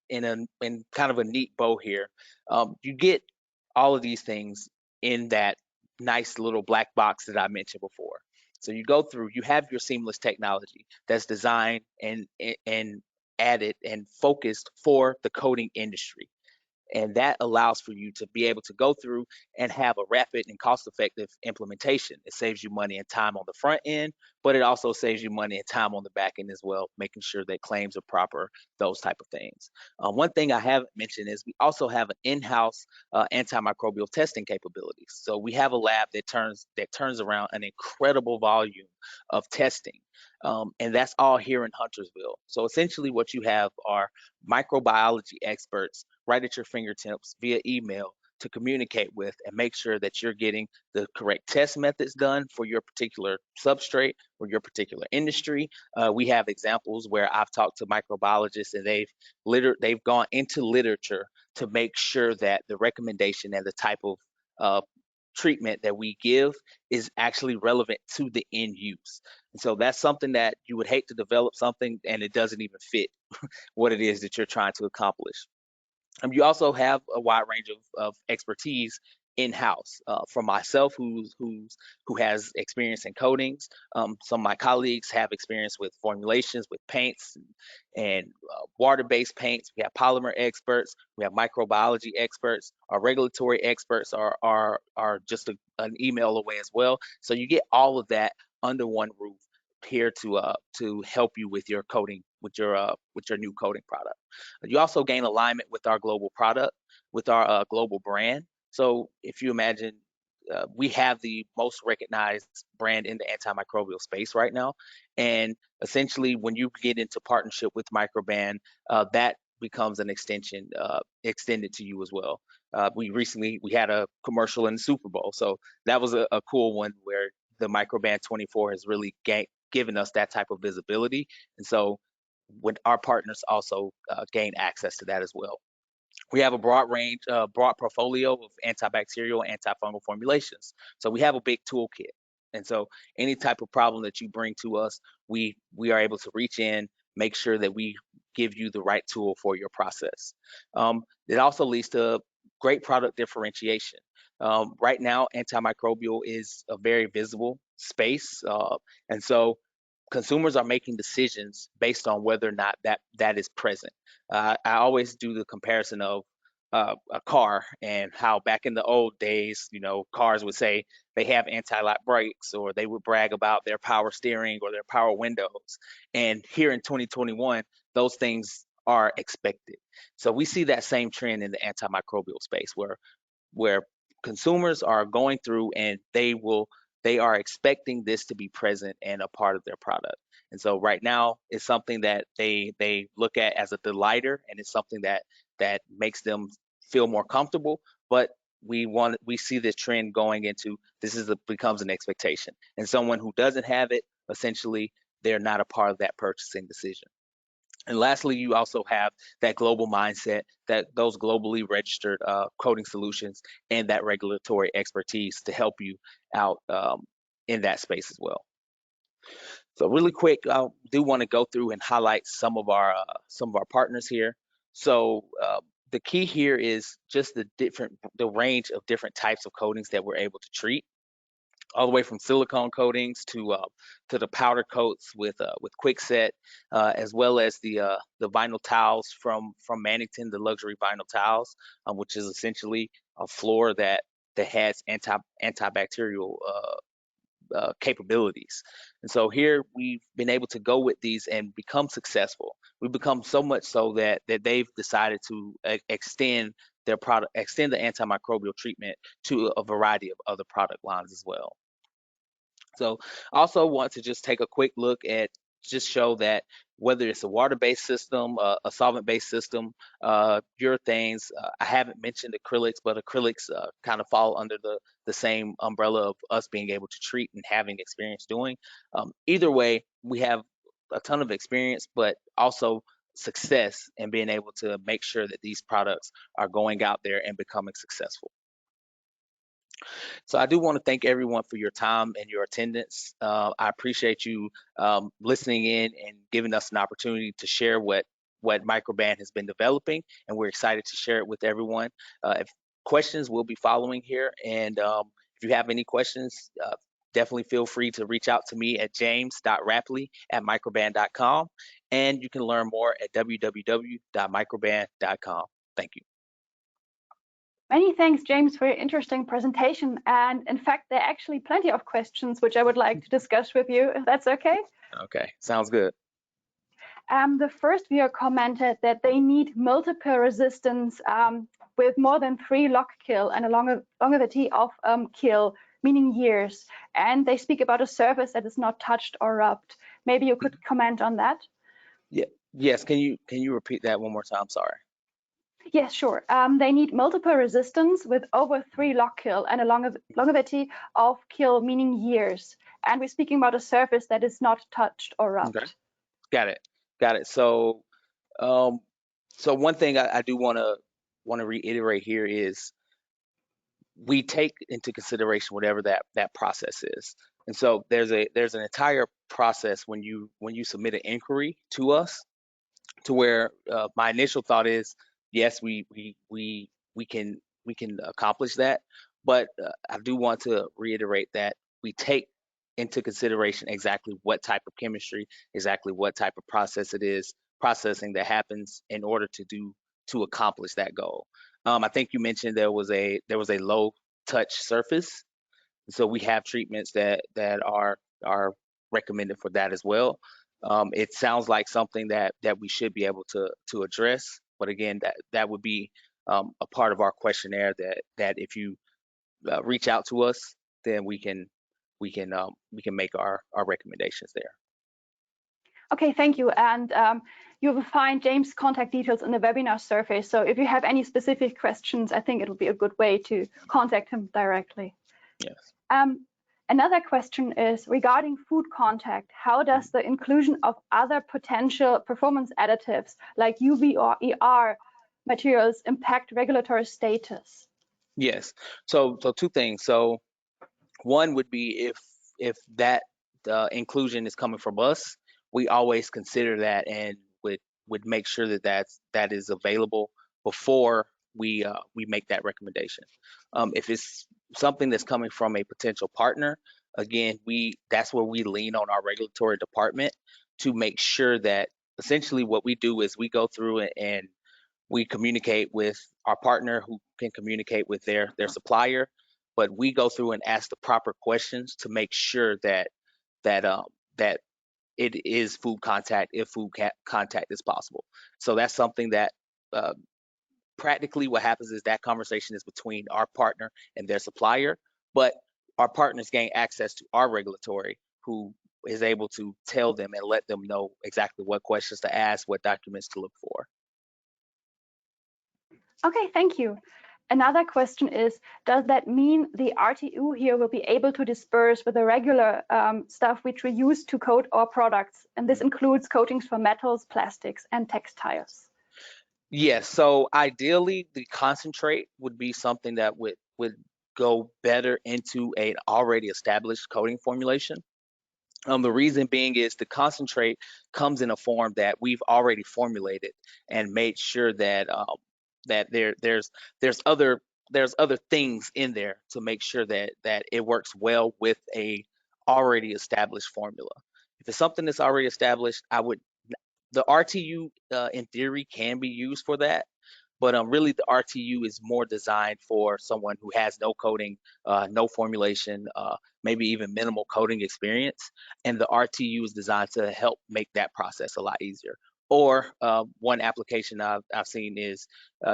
in kind of a neat bow here, you get all of these things in that nice little black box that I mentioned before. So you go through, you have your seamless technology that's designed and added and focused for the coating industry. And that allows for you to be able to go through and have a rapid and cost-effective implementation. It saves you money and time on the front end, but it also saves you money and time on the back end as well, making sure that claims are proper, those type of things. One thing I haven't mentioned is we also have an in-house antimicrobial testing capabilities. So we have a lab that turns around an incredible volume of testing. And that's all here in Huntersville. So essentially what you have are microbiology experts right at your fingertips via email to communicate with and make sure that you're getting the correct test methods done for your particular substrate or your particular industry. We have examples where I've talked to microbiologists and they've gone into literature to make sure that the recommendation and the type of treatment that we give is actually relevant to the end use. And so that's something that you would hate to develop something and it doesn't even fit what it is that you're trying to accomplish. You also have a wide range of expertise in-house. From myself, who has experience in coatings. Some of my colleagues have experience with formulations, with paints and water-based paints. We have polymer experts. We have microbiology experts. Our regulatory experts are just an email away as well. So you get all of that under one roof here to help you with your coating, with your new coating product. You also gain alignment with our global product, with our global brand. So if you imagine, we have the most recognized brand in the antimicrobial space right now, and essentially when you get into partnership with Microban, that becomes an extension extended to you as well. We had a commercial in the Super Bowl, so that was a cool one where the Microban 24 has really given us that type of visibility, and so when our partners also gain access to that as well. We have a broad portfolio of antibacterial, antifungal formulations. So we have a big toolkit. And so any type of problem that you bring to us, we are able to reach in, make sure that we give you the right tool for your process. It also leads to great product differentiation. Right now, antimicrobial is a very visible space. And so consumers are making decisions based on whether or not that is present. I always do the comparison of a car, and how back in the old days, you know, cars would say they have anti-lock brakes, or they would brag about their power steering or their power windows. And here in 2021, those things are expected. So we see that same trend in the antimicrobial space, where consumers are going through and they are expecting this to be present and a part of their product. And so right now it's something that they look at as a delighter, and it's something that makes them feel more comfortable. But we see this trend going into becomes an expectation, and someone who doesn't have it, essentially they're not a part of that purchasing decision. And lastly, you also have that global mindset, that those globally registered coding solutions, and that regulatory expertise to help you out in that space as well. So really quick, I do want to go through and highlight some of our partners here. So the key here is just the range of different types of coatings that we're able to treat, all the way from silicone coatings to the powder coats with Quickset, as well as the vinyl tiles from Mannington, the luxury vinyl tiles, which is essentially a floor that has antibacterial capabilities. And so here we've been able to go with these and become successful. We've become so much so that they've decided to extend the antimicrobial treatment to a variety of other product lines as well. So I also want to just take a quick look at, just show that whether it's a water-based system, a solvent-based system, urethanes, I haven't mentioned acrylics, but acrylics kind of fall under the same umbrella of us being able to treat and having experience doing. Either way, we have a ton of experience, but also success in being able to make sure that these products are going out there and becoming successful. So I do want to thank everyone for your time and your attendance. I appreciate you listening in and giving us an opportunity to share what Microban has been developing, and we're excited to share it with everyone. If questions will be following here, and if you have any questions, definitely feel free to reach out to me at james.rapley@microban.com, and you can learn more at www.microban.com. Thank you. Many thanks, James, for your interesting presentation. And in fact, there are actually plenty of questions which I would like to discuss with you, if that's okay. Okay, sounds good. The first viewer commented that they need multiple resistance with more than 3 log kill and a longevity of kill, meaning years. And they speak about a surface that is not touched or rubbed. Maybe you could comment on that? Yeah. Yes. Can you repeat that one more time? Sorry. Yes, sure. They need multiple resistance with over 3 log kill and a longevity of kill, meaning years. And we're speaking about a surface that is not touched or rubbed. Okay. Got it. So, so one thing I do want to reiterate here is we take into consideration whatever that process is. And so there's an entire process when you submit an inquiry to us, to where my initial thought is, yes, we can accomplish that, but I do want to reiterate that we take into consideration exactly what type of chemistry, exactly what type of processing that happens in order to accomplish that goal. I think you mentioned there was a low touch surface, so we have treatments that are recommended for that as well. It sounds like something that we should be able to address, but again, that would be a part of our questionnaire that if you reach out to us, then we can make our recommendations there. Okay, thank you. And you will find James' contact details in the webinar surface. So if you have any specific questions, I think it will be a good way to contact him directly. Yes. Another question is regarding food contact. How does the inclusion of other potential performance additives like UV or ER materials impact regulatory status? Yes. So two things. So one would be if that inclusion is coming from us, we always consider that and would make sure that is available before we make that recommendation. If it's something that's coming from a potential partner, again, that's where we lean on our regulatory department to make sure that essentially what we do is we go through and we communicate with our partner who can communicate with their supplier, but we go through and ask the proper questions to make sure that that it is food contact if food contact is possible. So that's something that uh, practically what happens is that conversation is between our partner and their supplier, but our partners gain access to our regulatory who is able to tell them and let them know exactly what questions to ask, what documents to look for. Okay, thank you. Another question is, does that mean the RTU here will be able to disperse with the regular stuff which we use to coat our products? And this includes coatings for metals, plastics, and textiles. Yes, so ideally the concentrate would be something that would go better into an already established coating formulation. The reason being is the concentrate comes in a form that we've already formulated and made sure that that there's other things in there to make sure that it works well with a already established formula. If it's something that's already established, the RTU in theory can be used for that, but really the RTU is more designed for someone who has no coding, no formulation, maybe even minimal coding experience, and the RTU is designed to help make that process a lot easier. Or one application I've seen is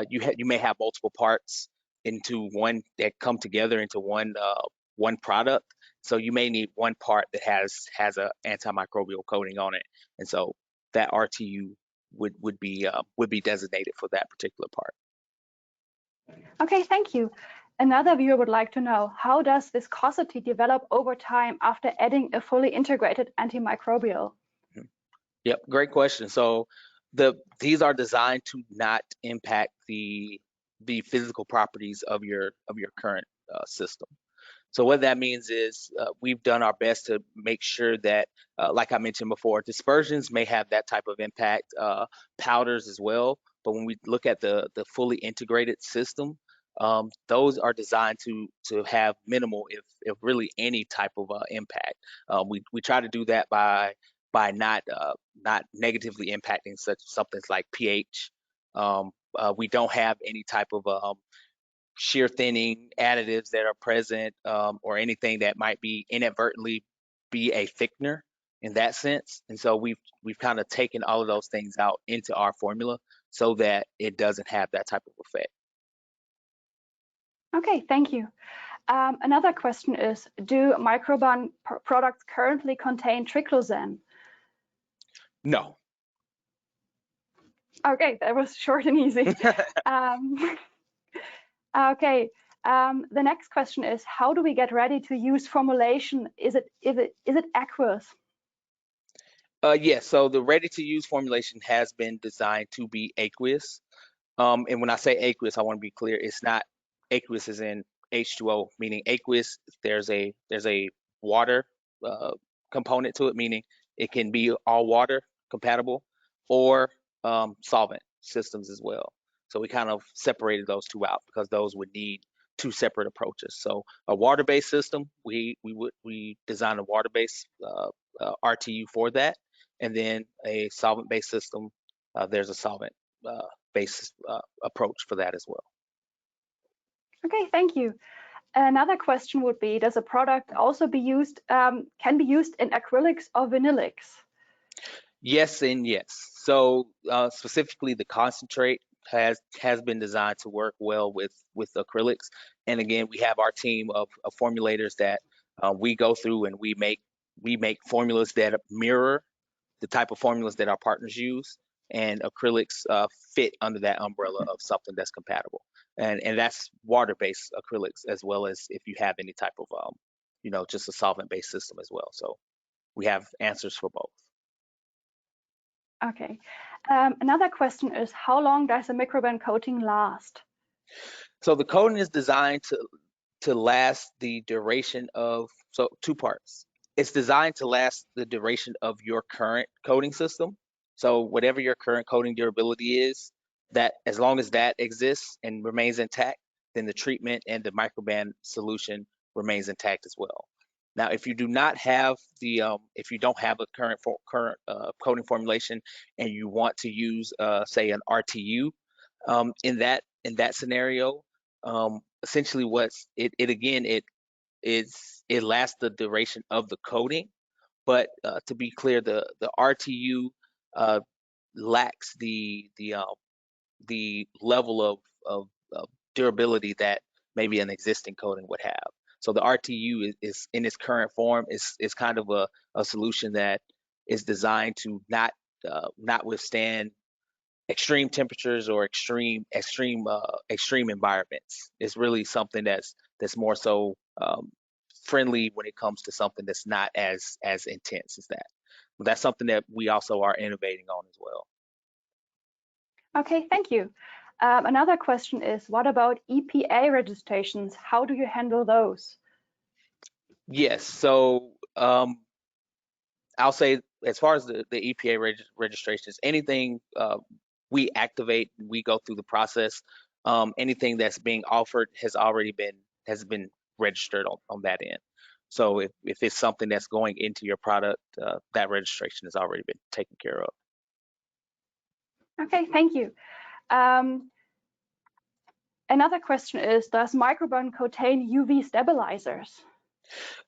you may have multiple parts into one that come together into one product. So you may need one part that has a antimicrobial coating on it, and so that RTU would be designated for that particular part. Okay, thank you. Another viewer would like to know, how does viscosity develop over time after adding a fully integrated antimicrobial? Yep, great question. So these are designed to not impact the physical properties of your current system. So what that means is we've done our best to make sure that, like I mentioned before, dispersions may have that type of impact, powders as well. But when we look at the fully integrated system, those are designed to have minimal, if really any type of impact. We try to do that by not negatively impacting such something like pH. We don't have any type of shear thinning additives that are present, or anything that might be inadvertently be a thickener in that sense. And so we've kind of taken all of those things out into our formula so that it doesn't have that type of effect. Okay, thank you. Another question is, do Microban products currently contain triclosan? No. Okay, that was short and easy. Okay, the next question is, how do we get ready to use formulation? Is it aqueous? Yes, so the ready-to-use formulation has been designed to be aqueous. And when I say aqueous, I want to be clear, it's not aqueous as in H2O, meaning aqueous, there's a water component to it, meaning it can be all water compatible, or solvent systems as well. So we kind of separated those two out because those would need two separate approaches. So a water-based system, we design a water-based RTU for that, and then a solvent-based system, there's a solvent based approach for that as well. Okay, thank you. Another question would be, does a product also be used, can be used in acrylics or vinylics? Yes and yes. So specifically, the concentrate has been designed to work well with acrylics. And again, we have our team of formulators that we go through and we make formulas that mirror the type of formulas that our partners use, and acrylics fit under that umbrella of something that's compatible. And that's water-based acrylics, as well as if you have any type of just a solvent-based system as well. So we have answers for both. Okay. Another question is, how long does a Microban coating last? So the coating is designed to last the duration of, so two parts. It's designed to last the duration of your current coating system. So whatever your current coating durability is, that as long as that exists and remains intact, then the treatment and the Microban solution remains intact as well. Now, if you do not have if you don't have a current coating formulation and you want to use, say, an RTU, in that in that scenario, essentially it lasts the duration of the coating, but to be clear, the RTU uh, lacks the level of durability that maybe an existing coating would have. So the RTU is in its current form is kind of a solution that is designed to not withstand extreme temperatures or extreme environments. It's really something that's more so friendly when it comes to something that's not as intense as that. But that's something that we also are innovating on as well. Okay, thank you. Another question is, what about EPA registrations? How do you handle those? Yes, so I'll say as far as the EPA registrations, anything we activate, we go through the process. Anything that's being offered has been registered on that end. So if it's something that's going into your product, that registration has already been taken care of. Okay, thank you. Another question is, does Microban contain UV stabilizers?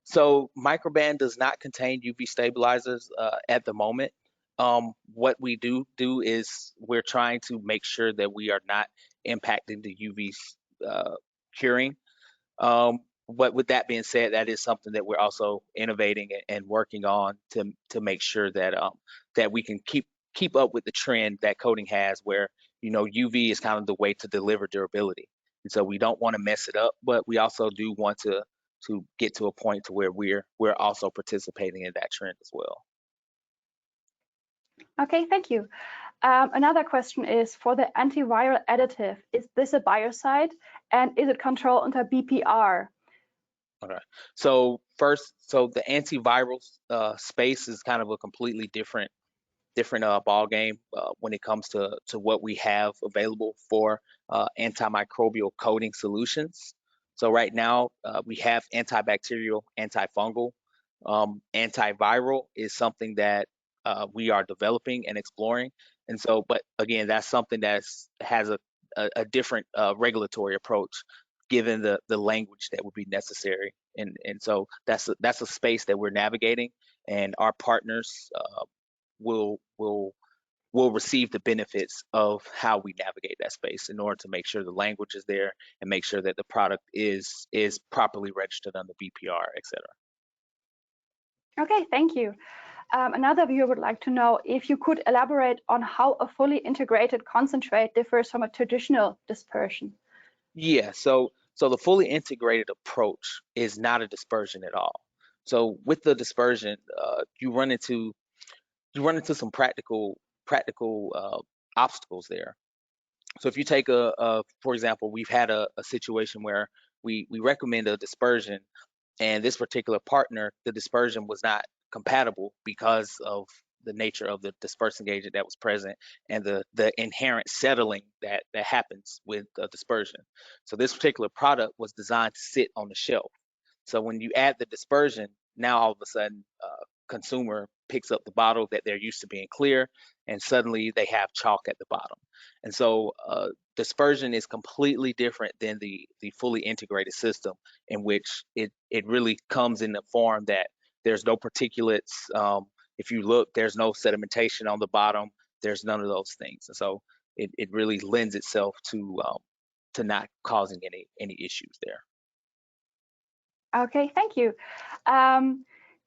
So Microban does not contain UV stabilizers at the moment. What we do is we're trying to make sure that we are not impacting the UV curing. But with that being said, that is something that we're also innovating and working on to make sure that that we can keep up with the trend that coating has, where UV is kind of the way to deliver durability, and so we don't want to mess it up, but we also do want to get to a point to where we're also participating in that trend as well. Okay, thank you. Another question is, for the antiviral additive, is this a biocide and is it controlled under BPR? Okay, so first, the antiviral space is kind of a completely different ball game when it comes to what we have available for antimicrobial coating solutions. So right now we have antibacterial, antifungal, antiviral is something that we are developing and exploring. And so, but again, that's something has a different regulatory approach, given the language that would be necessary. And so that's a space that we're navigating, and our partners will receive the benefits of how we navigate that space in order to make sure the language is there and make sure that the product is properly registered under BPR, et cetera. Okay, thank you. Another viewer would like to know if you could elaborate on how a fully integrated concentrate differs from a traditional dispersion. Yeah, so the fully integrated approach is not a dispersion at all. So with the dispersion, you run into some practical obstacles there. So if you take for example, we've had a situation where we recommend a dispersion, and this particular partner, the dispersion was not compatible because of the nature of the dispersing agent that was present and the inherent settling that happens with dispersion. So this particular product was designed to sit on the shelf. So when you add the dispersion, now all of a sudden, consumer picks up the bottle that they're used to being clear, and suddenly they have chalk at the bottom. And so dispersion is completely different than the fully integrated system, in which it really comes in the form that there's no particulates. If you look, there's no sedimentation on the bottom. There's none of those things. And so it really lends itself to not causing any issues there. Okay, thank you.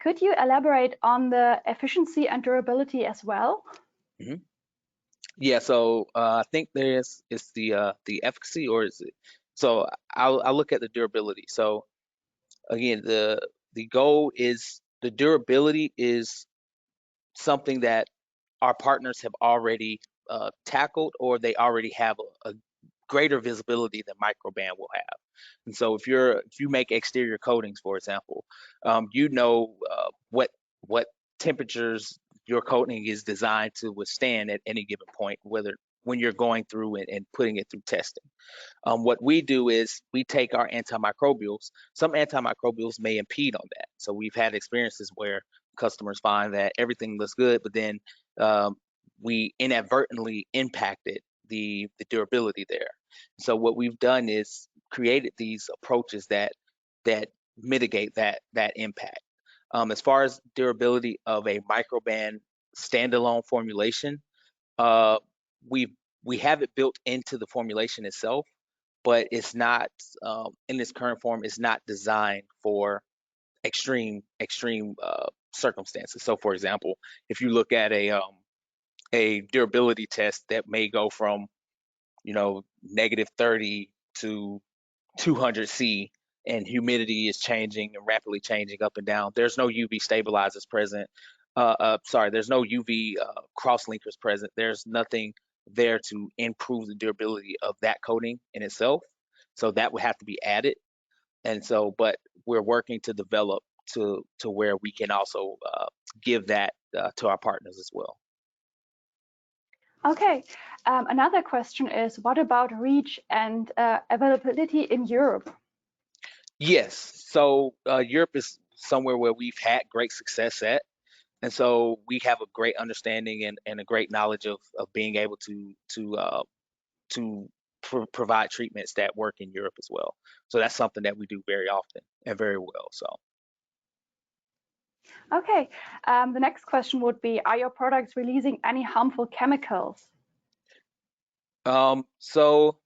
Could you elaborate on the efficiency and durability as well? Mm-hmm. Yeah, so I think it's the efficacy, or is it? So I'll look at the durability. So again, the goal is the durability is something that our partners have already tackled, or they already have a greater visibility than Microban will have. And so if you make exterior coatings, for example, what temperatures your coating is designed to withstand at any given point, whether when you're going through and putting it through testing. What we do is we take our antimicrobials. Some antimicrobials may impede on that. So we've had experiences where customers find that everything looks good, but then we inadvertently impacted the durability there. So what we've done is created these approaches that mitigate that impact. As far as durability of a Microban standalone formulation, uh, we we have it built into the formulation itself, but it's not in its current form. It's not designed for extreme circumstances. So, for example, if you look at a durability test that may go from -30 to 200°C, and humidity is changing and rapidly changing up and down. There's no UV stabilizers present. Sorry, there's no UV cross linkers present. There's nothing there to improve the durability of that coating in itself. So that would have to be added. And so, but we're working to develop to where we can also give that to our partners as well. Okay, another question is, what about reach and availability in Europe? Yes, so Europe is somewhere where we've had great success at. And so we have a great understanding and a great knowledge of being able to provide treatments that work in Europe as well. So that's something that we do very often and very well. So. Okay, the next question would be, are your products releasing any harmful chemicals? So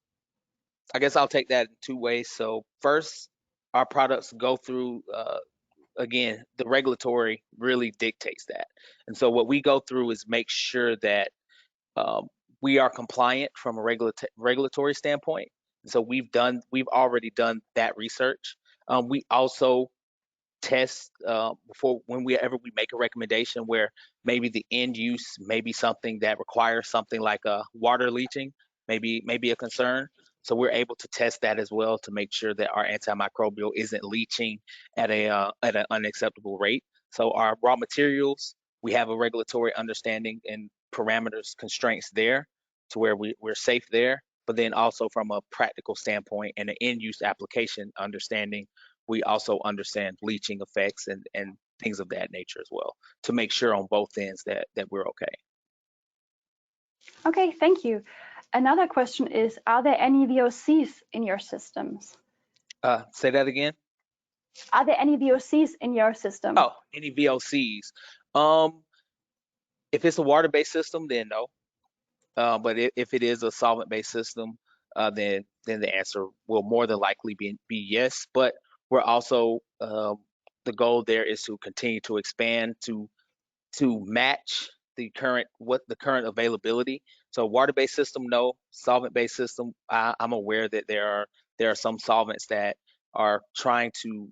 I guess I'll take that in two ways. So first, our products go through, again, the regulatory really dictates that. And so what we go through is make sure that um, we are compliant from a regulatory standpoint. So we've already done that research. We also test before whenever we make a recommendation where maybe the end use may be something that requires something like a water leaching, maybe a concern. So we're able to test that as well to make sure that our antimicrobial isn't leaching at an unacceptable rate. So our raw materials, we have a regulatory understanding and parameters constraints there to where we're safe there. But then also from a practical standpoint and an end use application understanding, we also understand leaching effects and things of that nature as well to make sure on both ends that we're okay. Okay, thank you. Another question is, are there any VOCs in your systems? Say that again. Are there any VOCs in your system? Oh, any VOCs? If it's a water-based system, then no. But if it is a solvent-based system, then the answer will more than likely be yes. But we're also the goal there is to continue to expand to match the current availability. So water-based system, no. Solvent-based system, I'm aware that there are some solvents that are trying to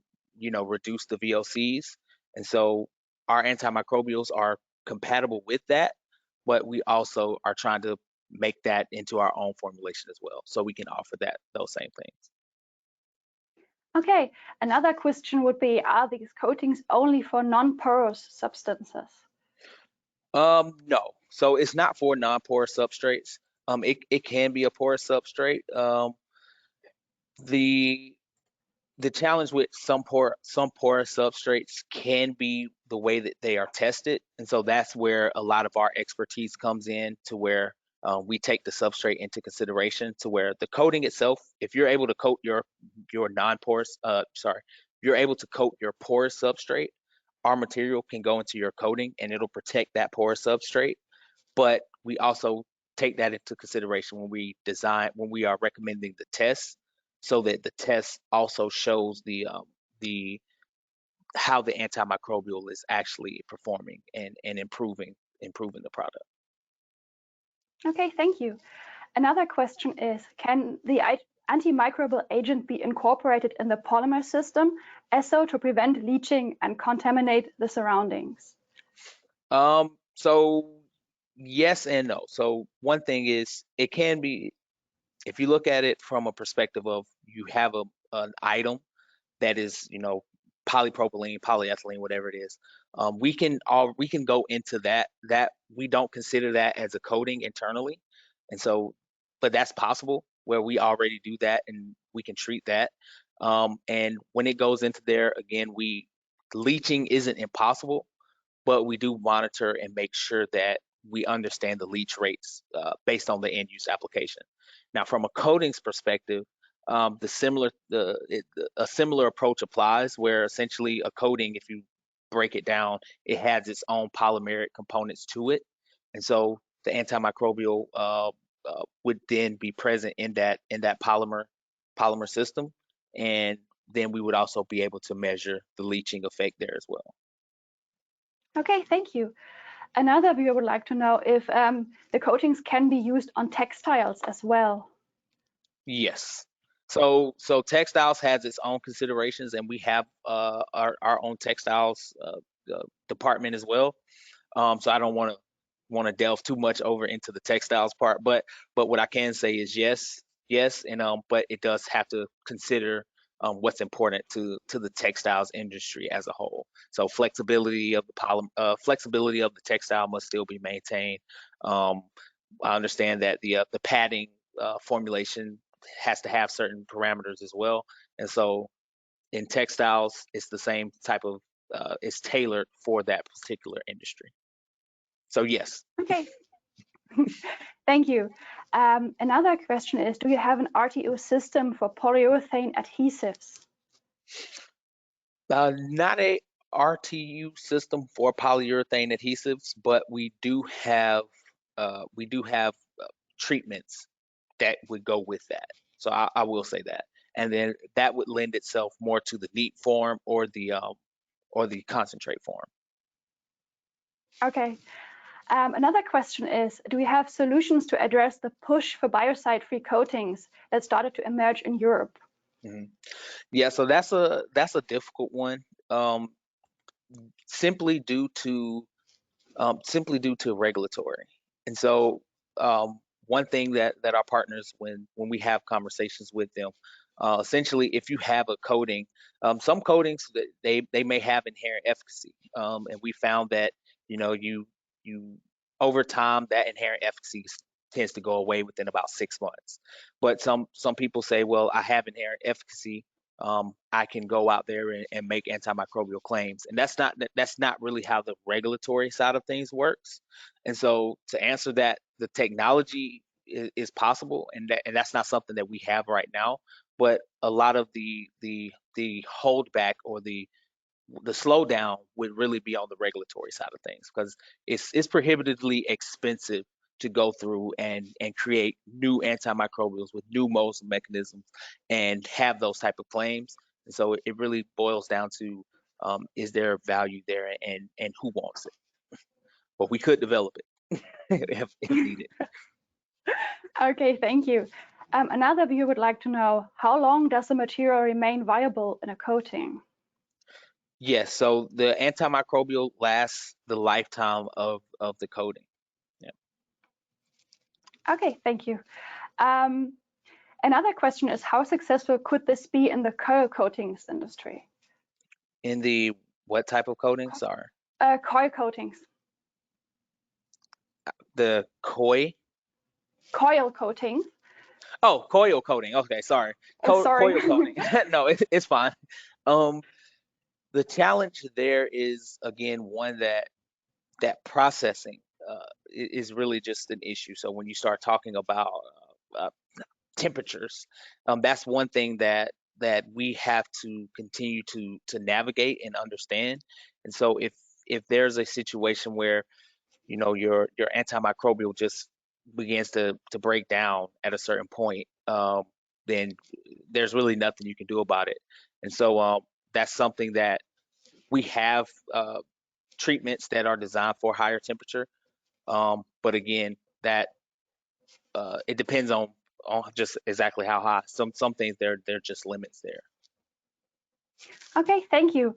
reduce the VOCs, and so our antimicrobials are compatible with that, but we also are trying to make that into our own formulation as well, so we can offer those same things. Okay, another question would be, are these coatings only for non-porous substances? No. So it's not for non-porous substrates. It can be a porous substrate. The the challenge with some porous substrates can be the way that they are tested, and so that's where a lot of our expertise comes in, to where we take the substrate into consideration, to where the coating itself, if you're able to coat your non-porous, you're able to coat your porous substrate, our material can go into your coating and it'll protect that porous substrate. But we also take that into consideration when we are recommending the test, so that the test also shows the how the antimicrobial is actually performing and improving the product. Okay, thank you. Another question is, can the antimicrobial agent be incorporated in the polymer system as so to prevent leaching and contaminate the surroundings? So yes and no. So one thing is, it can be, if you look at it from a perspective of, you have an item that is, polypropylene, polyethylene, whatever it is, we can go into that we don't consider that as a coating internally, and so, but that's possible where we already do that and we can treat that. And when it goes into there, again, leaching isn't impossible, but we do monitor and make sure that we understand the leach rates based on the end use application. Now, from a coatings perspective, a similar approach applies, where essentially a coating, if you break it down, it has its own polymeric components to it, and so the antimicrobial would then be present in that polymer system, and then we would also be able to measure the leaching effect there as well. Okay, thank you. Another viewer would like to know if the coatings can be used on textiles as well. Yes. So textiles has its own considerations, and we have our own textiles department as well. So I don't want to delve too much over into the textiles part, but what I can say is yes, and but it does have to consider what's important to the textiles industry as a whole. So flexibility of flexibility of the textile must still be maintained. Um, I understand that the padding formulation has to have certain parameters as well, and so in textiles, it's the same type of it's tailored for that particular industry. So yes. Okay, thank you. Another question is, do you have an RTO system for polyurethane adhesives? Not a RTU system for polyurethane adhesives, but we do have treatments that would go with that. So I will say that, and then that would lend itself more to the neat form or the concentrate form. Okay. Another question is, do we have solutions to address the push for biocide-free coatings that started to emerge in Europe? Mm-hmm. Yeah, so that's a difficult one, simply due to regulatory. And so one thing that our partners, when we have conversations with them, essentially, if you have a coating, some coatings that they may have inherent efficacy, and we found that you over time that inherent efficacy tends to go away within about 6 months. But some people say, well, I have inherent efficacy. I can go out there and make antimicrobial claims, and that's not really how the regulatory side of things works. And so, to answer that, the technology is possible, and that's not something that we have right now. But a lot of the holdback or the slowdown would really be on the regulatory side of things, because it's prohibitively expensive to go through and create new antimicrobials with new modes and mechanisms and have those type of claims. And so it really boils down to is there value there, and who wants it? But we could develop it if needed. Okay, thank you. Another viewer would like to know, how long does the material remain viable in a coating? Yes, so the antimicrobial lasts the lifetime of the coating. Yeah. Okay, thank you. Another question is, how successful could this be in the coil coatings industry? In the what type of coating? Sorry. Coil coatings. The koi. Coil coating. Oh, coil coating. Okay, sorry. Sorry. Coil coating. No, it's fine. Um, the challenge there is, again, one that processing is really just an issue. So when you start talking about uh, temperatures, that's one thing that we have to continue to navigate and understand. And so if there's a situation where your antimicrobial just begins to break down at a certain point, then there's really nothing you can do about it. And so that's something that we have treatments that are designed for higher temperature. But again, that it depends on just exactly how high. Some things they're just limits there. Okay, thank you.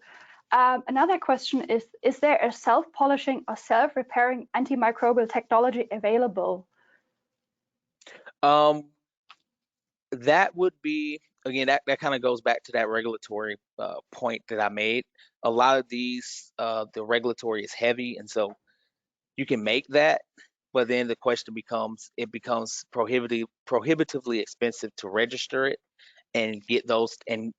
Another question is there a self-polishing or self-repairing antimicrobial technology available? Um, that would be, again, that kind of goes back to that regulatory point that I made. A lot of these the regulatory is heavy, and so you can make that, but then the question becomes, it becomes prohibitively expensive to register it and get those and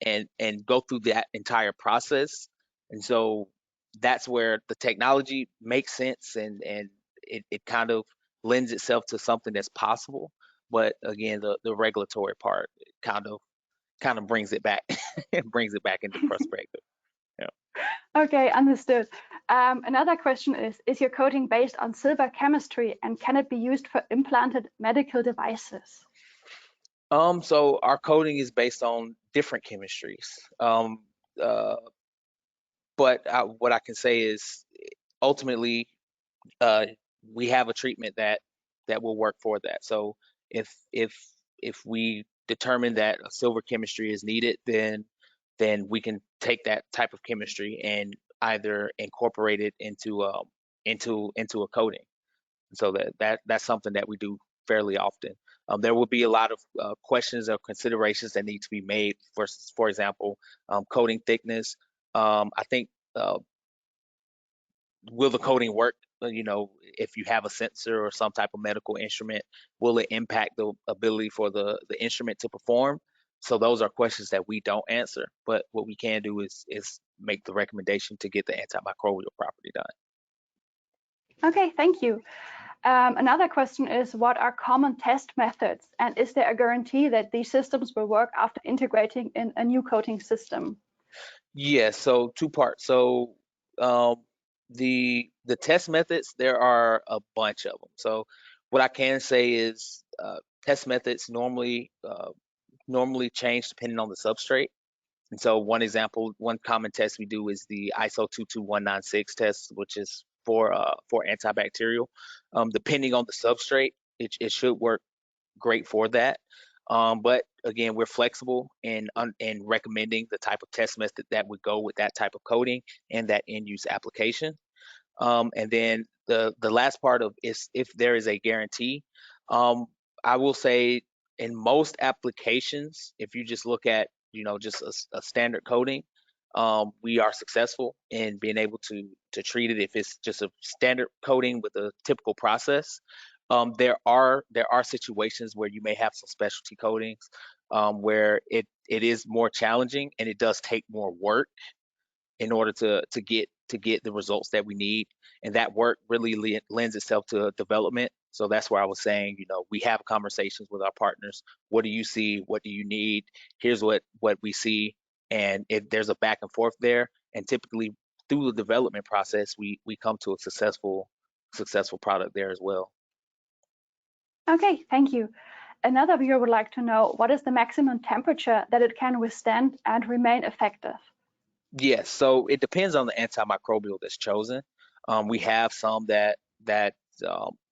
go through that entire process. And so that's where the technology makes sense, and it kind of lends itself to something that's possible. But again, the regulatory part kind of brings it back, it brings it back into perspective. Yeah. Okay, understood. Another question is your coating based on silver chemistry and can it be used for implanted medical devices? So our coating is based on different chemistries. Uh, what I can say is ultimately, uh, we have a treatment that will work for that. So if if if we determine that a silver chemistry is needed, then we can take that type of chemistry and either incorporate it into a coating. So that's something that we do fairly often. There will be a lot of questions or considerations that need to be made. For example, coating thickness. I think will the coating work? If you have a sensor or some type of medical instrument, will it impact the ability for the instrument to perform? So those are questions that we don't answer, but what we can do is make the recommendation to get the antimicrobial property done. Okay, thank you. Another question is, what are common test methods? And is there a guarantee that these systems will work after integrating in a new coating system? Yes, so two parts. So um, the test methods, there are a bunch of them. So what I can say is test methods normally change depending on the substrate. And so one common test we do is the ISO 22196 test, which is for antibacterial. Depending on the substrate, it should work great for that. But again, we're flexible in recommending the type of test method that would go with that type of coating and that end use application. And then the last part of is if there is a guarantee. Um, I will say in most applications, if you just look at just a standard coating, we are successful in being able to treat it if it's just a standard coating with a typical process. There are situations where you may have some specialty coatings where it is more challenging and it does take more work in order to get the results that we need. And that work really lends itself to development. So that's where I was saying, we have conversations with our partners. What do you see? What do you need? Here's what we see. And if there's a back and forth there, and typically through the development process, we come to a successful product there as well. Okay, thank you. Another viewer would like to know, what is the maximum temperature that it can withstand and remain effective? Yes, so it depends on the antimicrobial that's chosen. We have some that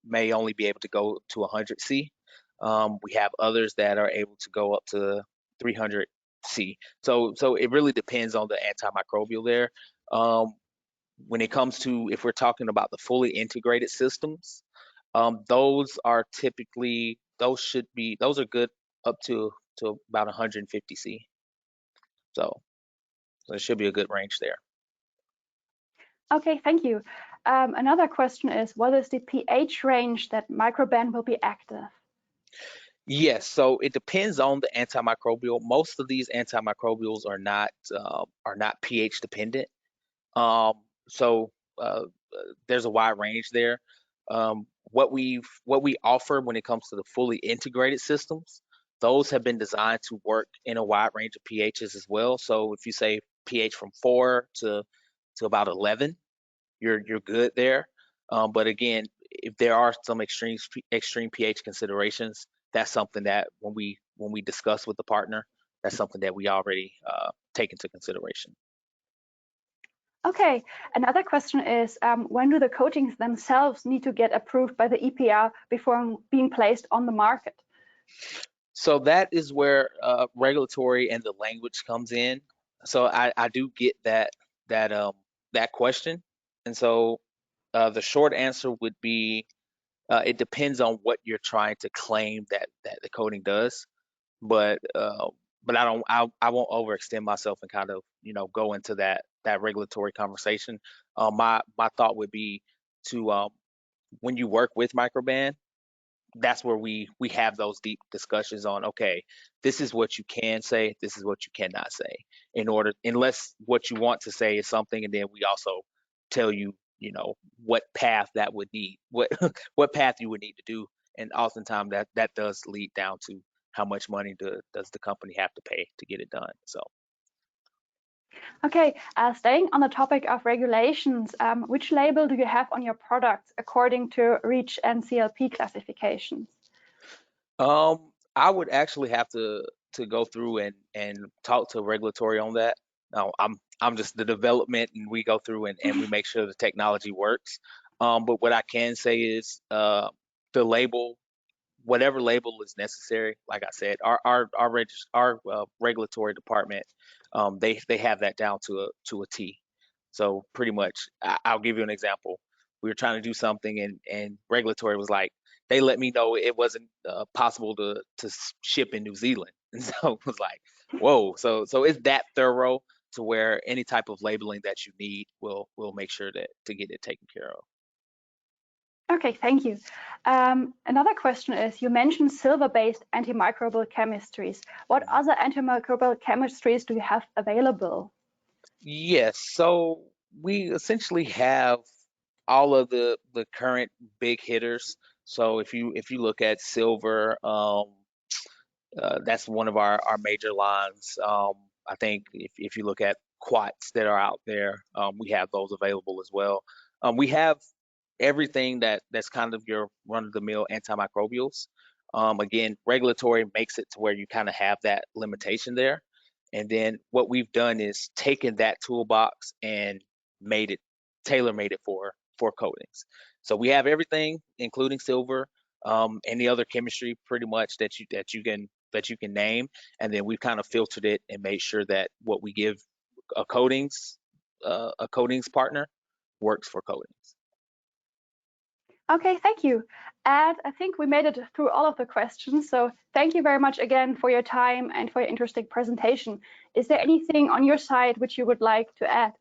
may only be able to go to 100 C. We have others that are able to go up to 300 C. So it really depends on the antimicrobial there. Um, when it comes to if we're talking about the fully integrated systems, those are good up to about 150 C. So it should be a good range there. Okay, thank you. Another question is, what is the pH range that Microban will be active? Yes, so it depends on the antimicrobial. Most of these antimicrobials are not pH dependent. Um, so there's a wide range there. What we offer when it comes to the fully integrated systems, those have been designed to work in a wide range of pHs as well. So if you say pH from 4 to about 11, you're good there. But again, if there are some extreme pH considerations, that's something that when we discuss with the partner, that's something that we already take into consideration. Okay, another question is, when do the coatings themselves need to get approved by the EPR before being placed on the market? So that is where regulatory and the language comes in. So I do get that question, and so the short answer would be it depends on what you're trying to claim that the coding does. But I won't overextend myself and kind of go into that regulatory conversation. My thought would be to when you work with Microban, that's where we have those deep discussions on, okay, this is what you can say, this is what you cannot say, unless what you want to say is something, and then we also tell you what path that would need, what what path you would need to do, and oftentimes that does lead down to how much money does the company have to pay to get it done. So. Okay, staying on the topic of regulations, which label do you have on your products according to REACH and CLP classifications? I would actually have to go through and talk to regulatory on that. No, I'm just the development, and we go through and we make sure the technology works. But what I can say is the label, whatever label is necessary. Like I said, our regulatory department, they have that down to a T. So pretty much, I'll give you an example. We were trying to do something, and regulatory was like, they let me know it wasn't possible to ship in New Zealand, and so it was like, whoa. So it's that thorough to where any type of labeling that you need, we'll make sure that to get it taken care of. Okay, thank you. Another question is, you mentioned silver-based antimicrobial chemistries. What other antimicrobial chemistries do you have available? Yes, so we essentially have all of the current big hitters. So if you look at silver, that's one of our major lines. I think if you look at quats that are out there, we have those available as well. We have everything that's kind of your run-of-the-mill antimicrobials. Again, regulatory makes it to where you kind of have that limitation there. And then what we've done is taken that toolbox and made it tailor-made it for coatings. So we have everything, including silver, any other chemistry pretty much that you can name, and then we've kind of filtered it and made sure that what we give a coatings partner works for coatings. Okay, thank you. And I think we made it through all of the questions. So thank you very much again for your time and for your interesting presentation. Is there anything on your side which you would like to add?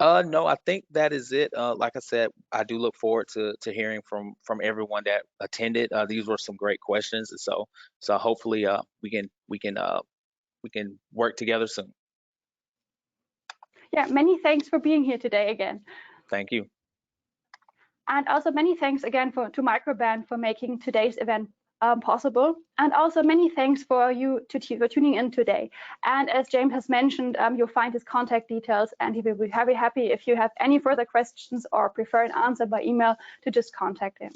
No, I think that is it. Like I said, I do look forward to hearing from everyone that attended. These were some great questions, and so hopefully we can work together soon. Yeah, many thanks for being here today again. Thank you. And also many thanks again to Microban for making today's event possible. And also many thanks for you for tuning in today. And as James has mentioned, you'll find his contact details, and he will be very happy if you have any further questions or prefer an answer by email to just contact him.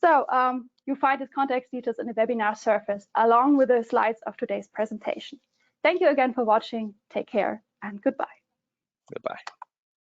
So you'll find his contact details in the webinar surface along with the slides of today's presentation. Thank you again for watching. Take care and goodbye. Goodbye.